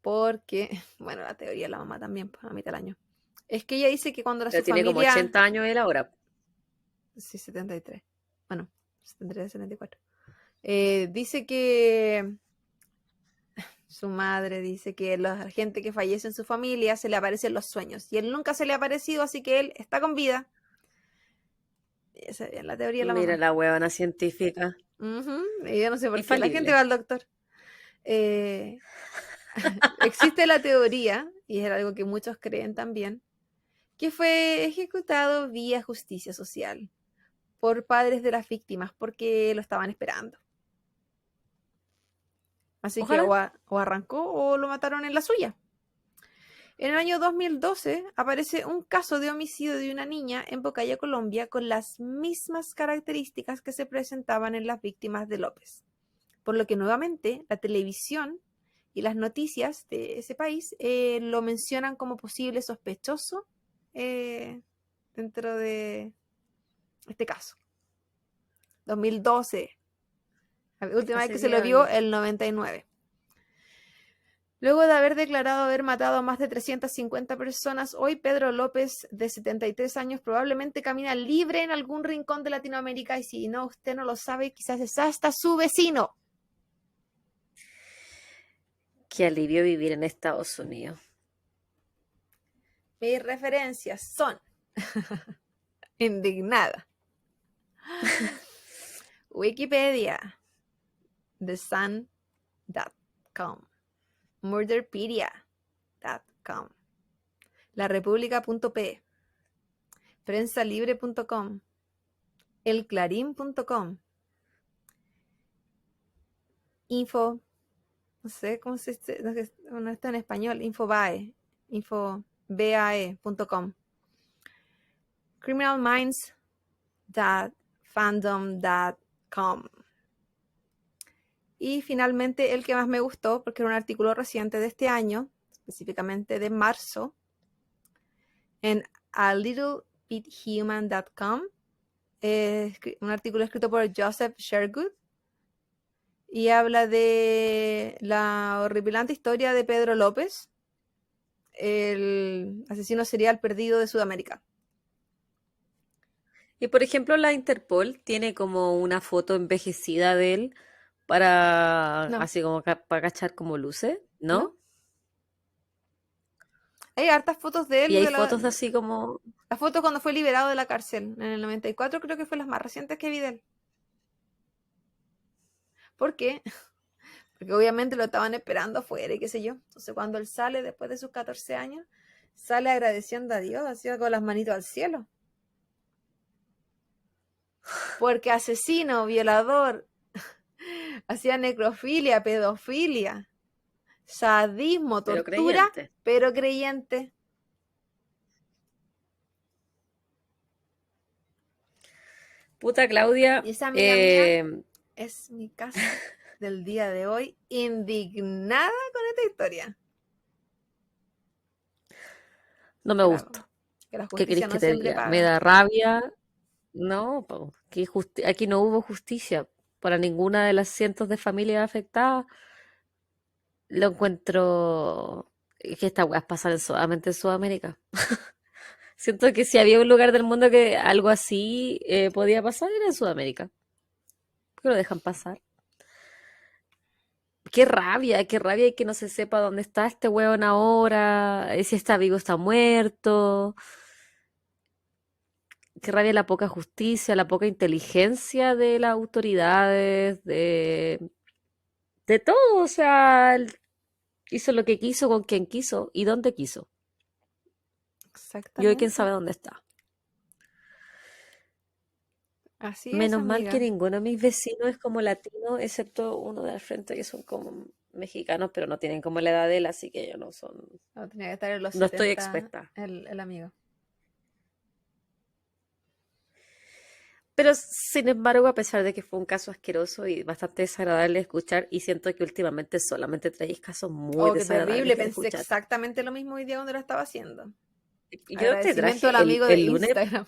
Speaker 1: porque, bueno, la teoría de la mamá también, pues, a mitad del año. Es que ella dice que cuando
Speaker 2: Pero
Speaker 1: su
Speaker 2: tiene como
Speaker 1: familia,
Speaker 2: 80 años él ahora.
Speaker 1: sí, 73, bueno, 73, 74, dice que su madre dice que la gente que fallece en su familia se le aparecen los sueños y él nunca se le ha aparecido, así que él está con vida. Esa es la teoría de la
Speaker 2: Mira
Speaker 1: mamá.
Speaker 2: la huevona científica.
Speaker 1: Ujú, y yo no sé por qué la gente
Speaker 2: Infalible.
Speaker 1: va al doctor. Eh, existe la teoría, y es algo que muchos creen también, que fue ejecutado vía justicia social por padres de las víctimas porque lo estaban esperando. Así que
Speaker 2: Ojalá.
Speaker 1: o arrancó o lo mataron en la suya. En el año 2012 aparece un caso de homicidio de una niña en Pocaya, Colombia, con las mismas características que se presentaban en las víctimas de López. Por lo que nuevamente la televisión y las noticias de ese país lo mencionan como posible sospechoso eh, dentro de este caso. 2012. La última vez
Speaker 2: Hace
Speaker 1: que se
Speaker 2: 10
Speaker 1: lo vio,
Speaker 2: años.
Speaker 1: el 99. Luego de haber declarado haber matado a más de 350 personas, hoy Pedro López, de 73 años, probablemente camina libre en algún rincón de Latinoamérica y si no, usted no lo sabe, quizás es hasta su vecino.
Speaker 2: Qué alivio vivir en Estados Unidos.
Speaker 1: Mis referencias son indignada. Wikipedia, thesun.com, murderpedia.com, larepublica.p, prensalibre.com, elclarín.com, info, no sé cómo se dice, no está en español, infobae, infobae.com, criminalminds.fandom.com. Y finalmente el que más me gustó, porque era un artículo reciente de este año, específicamente de marzo, en alittlebithuman.com, un artículo escrito por Joseph Shergood, y habla de la horripilante historia de Pedro López, el asesino serial perdido de Sudamérica.
Speaker 2: Y por ejemplo, la Interpol tiene como una foto envejecida de él para,
Speaker 1: No,
Speaker 2: así como para cachar como luces,
Speaker 1: no.
Speaker 2: ¿no?
Speaker 1: Hay hartas fotos de
Speaker 2: Y
Speaker 1: él,
Speaker 2: hay fotos de así como,
Speaker 1: la foto cuando fue liberado de la cárcel, en el 94 creo que fue las más recientes que vi de él. ¿Por qué? Porque obviamente lo estaban esperando afuera y qué sé yo. Entonces cuando él sale después de sus 14 años, sale agradeciendo a Dios, así con las manitos al cielo. Porque asesino, violador, hacía necrofilia, pedofilia, sadismo,
Speaker 2: pero
Speaker 1: tortura,
Speaker 2: creyente.
Speaker 1: pero creyente.
Speaker 2: Puta Claudia,
Speaker 1: Y esa amiga mía es mi caso del día de hoy, indignada con esta historia.
Speaker 2: no me
Speaker 1: Que
Speaker 2: gustó.
Speaker 1: la
Speaker 2: ¿Qué queréis
Speaker 1: justicia
Speaker 2: que
Speaker 1: no
Speaker 2: te
Speaker 1: siempre
Speaker 2: diga? Me
Speaker 1: paga.
Speaker 2: da rabia. No, po, aquí no hubo justicia para ninguna de las cientos de familias afectadas. Lo encuentro que estas weas pasan solamente en Sudamérica. Siento que si había un lugar del mundo que algo así podía pasar era en Sudamérica. ¿Por qué lo dejan pasar? Qué rabia y que no se sepa dónde está este weón ahora, si está vivo o está muerto. Qué rabia la poca justicia, la poca inteligencia de las autoridades, de todo. O sea, él hizo lo que quiso con quien quiso y dónde quiso. Y hoy quién
Speaker 1: Exactamente.
Speaker 2: sabe dónde está.
Speaker 1: Así es,
Speaker 2: Menos mal que
Speaker 1: amiga.
Speaker 2: ninguno de mis vecinos es como latino, excepto uno de al frente que son como mexicanos, pero no tienen como la edad de él, así que ellos no son,
Speaker 1: No, tenía que estar en los
Speaker 2: no estoy
Speaker 1: 70
Speaker 2: experta.
Speaker 1: el amigo.
Speaker 2: Pero sin embargo, a pesar de que fue un caso asqueroso y bastante desagradable de escuchar, y siento que últimamente solamente traéis casos muy
Speaker 1: Oh, qué
Speaker 2: desagradables
Speaker 1: terrible.
Speaker 2: de
Speaker 1: Pensé
Speaker 2: escuchar.
Speaker 1: exactamente lo mismo hoy día cuando lo estaba haciendo.
Speaker 2: Yo te
Speaker 1: Agradecimiento al
Speaker 2: traje
Speaker 1: amigo de Instagram.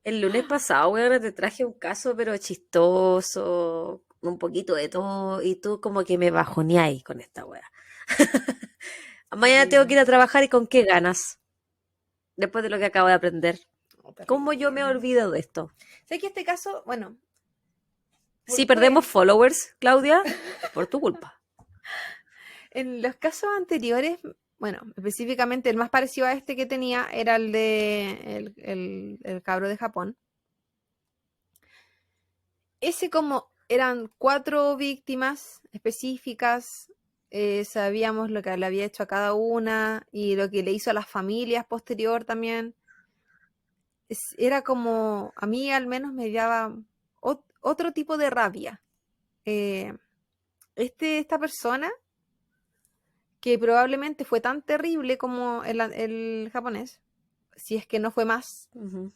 Speaker 2: el lunes pasado, weón, te traje un caso, pero chistoso, un poquito de todo, y tú como que me bajoneáis con esta wea. Mañana tengo que
Speaker 1: Terrible.
Speaker 2: ir a trabajar y con qué ganas, después de lo que acabo de aprender.
Speaker 1: Oh,
Speaker 2: ¿Cómo yo me
Speaker 1: terrible.
Speaker 2: olvido de esto?
Speaker 1: Sé que este caso, bueno,
Speaker 2: Si
Speaker 1: fue
Speaker 2: perdemos followers, Claudia, por tu culpa.
Speaker 1: en los casos anteriores, bueno, específicamente el más parecido a este que tenía era el de el cabro de Japón. Ese como eran 4 víctimas específicas, sabíamos lo que le había hecho a cada una y lo que le hizo a las familias posterior también. Era como, a mí al menos me daba otro tipo de rabia. Eh, esta persona, que probablemente fue tan terrible como el japonés, si es que no fue más,
Speaker 2: Ujú.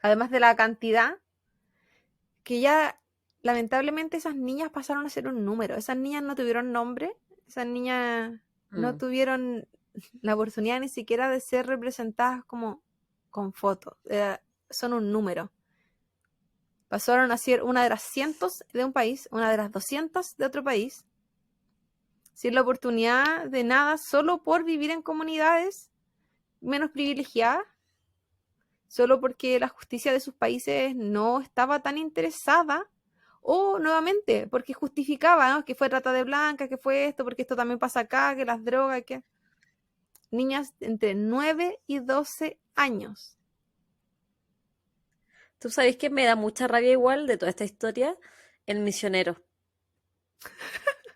Speaker 1: además de la cantidad, que ya lamentablemente esas niñas pasaron a ser un número. Esas niñas no tuvieron nombre, esas niñas no
Speaker 2: Mm.
Speaker 1: tuvieron la oportunidad ni siquiera de ser representadas como con fotos. Son un número. Pasaron a ser una de las cientos de un país, una de las 200 de otro país, sin la oportunidad de nada, solo por vivir en comunidades menos privilegiadas, solo porque la justicia de sus países no estaba tan interesada, o nuevamente, porque justificaba, ¿no? Que fue trata de blanca, que fue esto, porque esto también pasa acá, que las drogas, que niñas entre 9 y 12 años.
Speaker 2: Tú sabes que me da mucha rabia igual de toda esta historia, el misionero.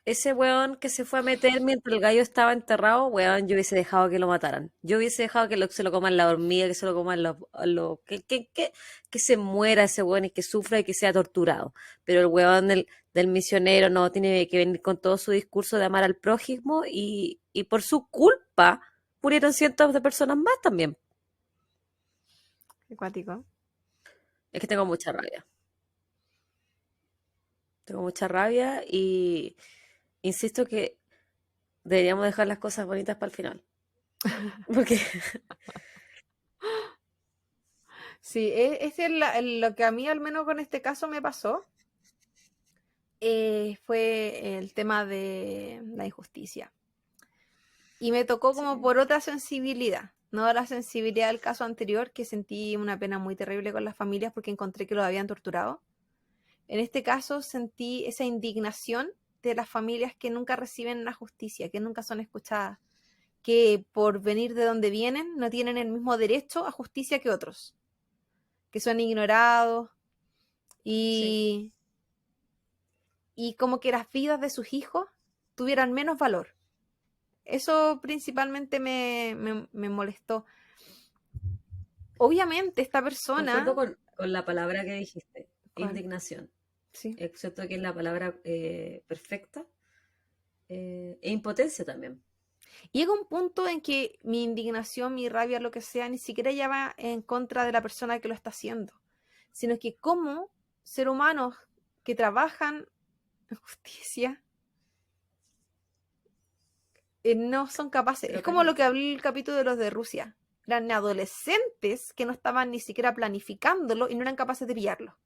Speaker 2: Ese weón que se fue a meter mientras el gallo estaba enterrado, weón, yo hubiese dejado que lo mataran. Yo hubiese dejado que se lo coman la hormiga, que se lo coman que se muera ese weón y que sufra y que sea torturado. Pero el weón del misionero no tiene que venir con todo su discurso de amar al prójimo y por su culpa murieron cientos de personas más también.
Speaker 1: Acuático.
Speaker 2: Es que tengo mucha rabia. Tengo mucha rabia y insisto que deberíamos dejar las cosas bonitas para el final. Porque
Speaker 1: Sí, es lo que a mí al menos con este caso me pasó, fue el tema de la injusticia. Y me tocó como
Speaker 2: sí.
Speaker 1: por otra sensibilidad, no la sensibilidad del caso anterior, que sentí una pena muy terrible con las familias porque encontré que los habían torturado. En este caso sentí esa indignación de las familias que nunca reciben la justicia, que nunca son escuchadas, que por venir de donde vienen no tienen el mismo derecho a justicia que otros, que son ignorados
Speaker 2: Sí,
Speaker 1: y, y como que las vidas de sus hijos tuvieran menos valor. Eso principalmente me molestó. Obviamente esta
Speaker 2: concuerdo
Speaker 1: persona...
Speaker 2: con la palabra que dijiste,
Speaker 1: ¿Cuál?
Speaker 2: indignación.
Speaker 1: Sí.
Speaker 2: Excepto que es la palabra perfecta. E impotencia también.
Speaker 1: Llega un punto en que mi indignación, mi rabia, lo que sea, ni siquiera ya va en contra de la persona que lo está haciendo, sino que como ser humanos que trabajan en justicia, no son capaces. Es
Speaker 2: Pero
Speaker 1: como lo que
Speaker 2: Carlita,
Speaker 1: hablé el capítulo de los de Rusia. Eran adolescentes que no estaban ni siquiera planificándolo y no eran capaces de pillarlo.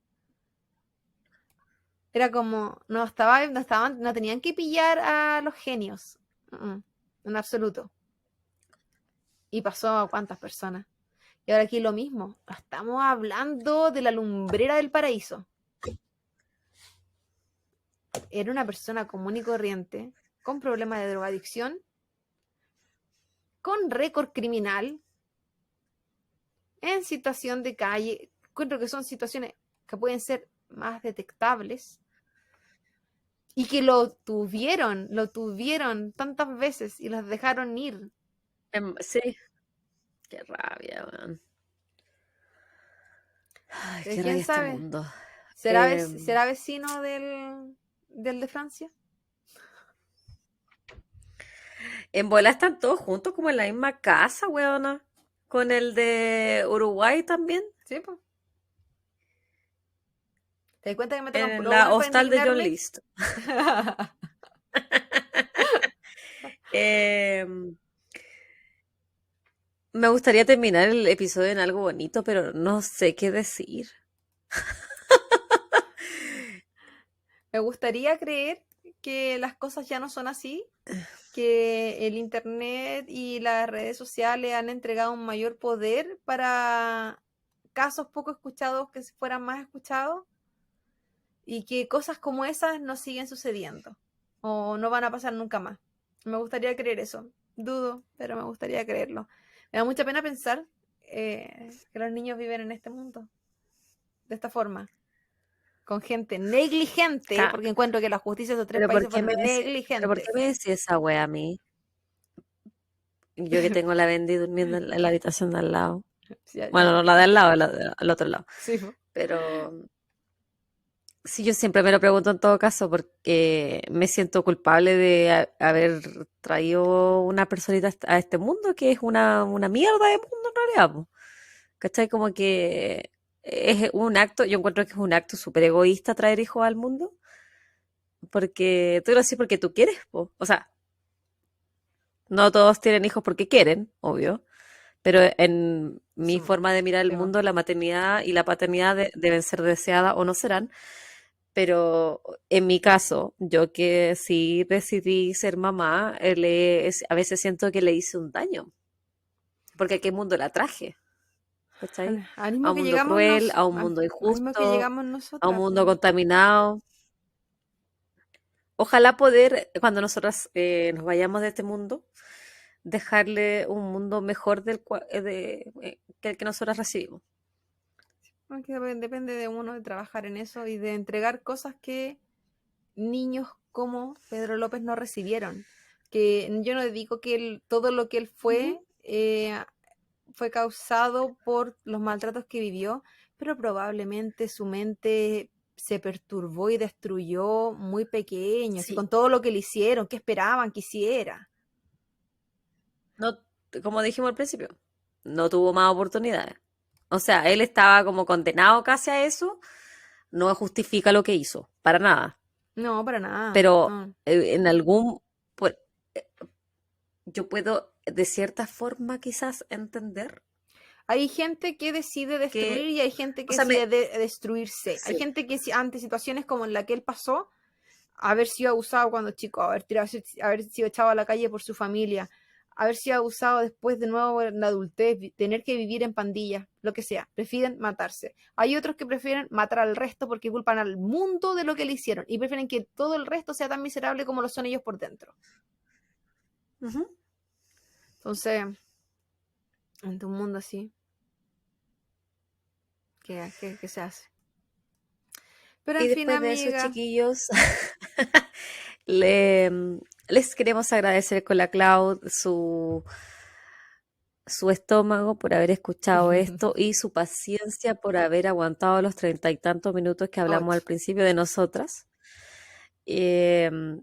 Speaker 1: Era como, no tenían que pillar a los genios. En absoluto. Y pasó a cuántas personas. Y ahora aquí lo mismo. Estamos hablando de la lumbrera del paraíso. Era una persona común y corriente, con problemas de drogadicción, con récord criminal, en situación de calle. Encuentro que son situaciones que pueden ser más detectables y que lo tuvieron tantas veces y los dejaron ir.
Speaker 2: sí, qué rabia, man. Ay,
Speaker 1: Pero
Speaker 2: qué
Speaker 1: quién
Speaker 2: rabia este
Speaker 1: sabe,
Speaker 2: mundo.
Speaker 1: ¿será vecino del de Francia?
Speaker 2: En bola están todos juntos como en la misma casa, weona. Con el de Uruguay también.
Speaker 1: Sí, pues. ¿Te das cuenta que me tocan
Speaker 2: En
Speaker 1: puro
Speaker 2: la
Speaker 1: buenos para
Speaker 2: hostal de John
Speaker 1: indignarme?
Speaker 2: List. Em, Me gustaría terminar el episodio en algo bonito, pero no sé qué decir.
Speaker 1: Me gustaría creer que las cosas ya no son así, que el internet y las redes sociales han entregado un mayor poder para casos poco escuchados que fueran más escuchados y que cosas como esas no siguen sucediendo o no van a pasar nunca más. Me gustaría creer eso. Dudo, pero me gustaría creerlo. Me da mucha pena pensar que los niños viven en este mundo de esta forma, con gente negligente,
Speaker 2: Ca-
Speaker 1: porque encuentro que las justicias de los tres
Speaker 2: Pero ¿por
Speaker 1: países
Speaker 2: qué
Speaker 1: fueron
Speaker 2: pero por qué
Speaker 1: negligentes.
Speaker 2: me decís esa wea a mí? Yo que tengo la Bendy durmiendo en la habitación de al lado.
Speaker 1: Ya,
Speaker 2: Bueno,
Speaker 1: ya.
Speaker 2: no la de al lado, al otro lado.
Speaker 1: Sí, po.
Speaker 2: Pero sí, yo siempre me lo pregunto en todo caso porque me siento culpable de haber traído una personita a este mundo que es una mierda de mundo en realidad, po. ¿Cachai? Como que es un acto, yo encuentro que es un acto súper egoísta traer hijos al mundo, porque tú lo haces porque tú quieres, po. O sea, no todos tienen hijos porque quieren, obvio, pero en mi forma de mirar el
Speaker 1: Sí, po.
Speaker 2: mundo, la maternidad y la paternidad deben ser deseadas o no serán. Pero en mi caso, yo que sí decidí ser mamá, a veces siento que le hice un daño, porque a qué mundo la traje, ¿cachai?
Speaker 1: Al
Speaker 2: A
Speaker 1: mismo
Speaker 2: un
Speaker 1: que
Speaker 2: mundo
Speaker 1: llegamos
Speaker 2: cruel, a un
Speaker 1: al
Speaker 2: mundo
Speaker 1: mismo que
Speaker 2: injusto,
Speaker 1: llegamos
Speaker 2: a un
Speaker 1: nosotras,
Speaker 2: mundo
Speaker 1: po.
Speaker 2: contaminado. Ojalá poder, cuando nosotras nos vayamos de este mundo, dejarle un mundo mejor que el que nosotras recibimos.
Speaker 1: Porque depende de uno de trabajar en eso y de entregar cosas que niños como Pedro López no recibieron. Que yo no digo que todo lo que él
Speaker 2: Ujú.
Speaker 1: fue causado por los maltratos que vivió, pero probablemente su mente se perturbó y destruyó muy pequeño, así
Speaker 2: Sí,
Speaker 1: con todo lo que le hicieron, que esperaban que hiciera.
Speaker 2: no, como dijimos al principio, no tuvo más oportunidades. O sea, él estaba como condenado casi a eso, no justifica lo que hizo, para nada.
Speaker 1: No, para nada.
Speaker 2: Pero
Speaker 1: No.
Speaker 2: en pues, eh, yo puedo de cierta forma quizás entender
Speaker 1: Hay gente que decide destruir
Speaker 2: que,
Speaker 1: y hay gente
Speaker 2: o
Speaker 1: que
Speaker 2: sea,
Speaker 1: decide destruirse. Hay
Speaker 2: sí,
Speaker 1: gente que ante situaciones como en la que él pasó, haber sido abusado cuando chico, haber sido echado a la calle por su familia, haber sido abusado después de nuevo en la adultez, tener que vivir en pandillas, lo que sea, prefieren matarse. Hay otros que prefieren matar al resto porque culpan al mundo de lo que le hicieron y prefieren que todo el resto sea tan miserable como lo son ellos por dentro.
Speaker 2: ujú.
Speaker 1: Entonces, ante un mundo así, ¿qué se hace? Pero en
Speaker 2: Y
Speaker 1: fin,
Speaker 2: después de eso,
Speaker 1: amiga,
Speaker 2: chiquillos, le- les queremos agradecer con la Cloud su estómago por haber escuchado esto y su paciencia por haber aguantado los 30 y tantos minutos que hablamos al
Speaker 1: 8.
Speaker 2: principio de nosotras.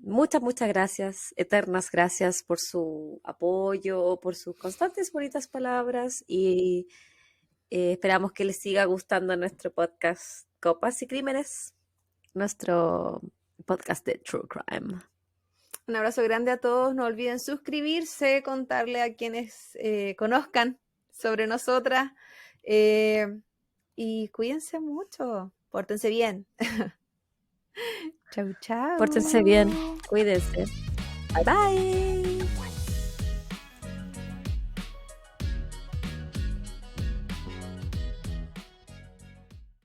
Speaker 2: Muchas gracias, eternas gracias por su apoyo, por sus constantes bonitas palabras y esperamos que les siga gustando nuestro podcast Copas y Crímenes, nuestro podcast de True Crime.
Speaker 1: Un abrazo grande a todos. No olviden suscribirse, contarle a quienes conozcan sobre nosotras. Y cuídense mucho. Pórtense bien. Chau,
Speaker 2: Pórtense bien,
Speaker 1: chau.
Speaker 2: cuídense. Bye bye.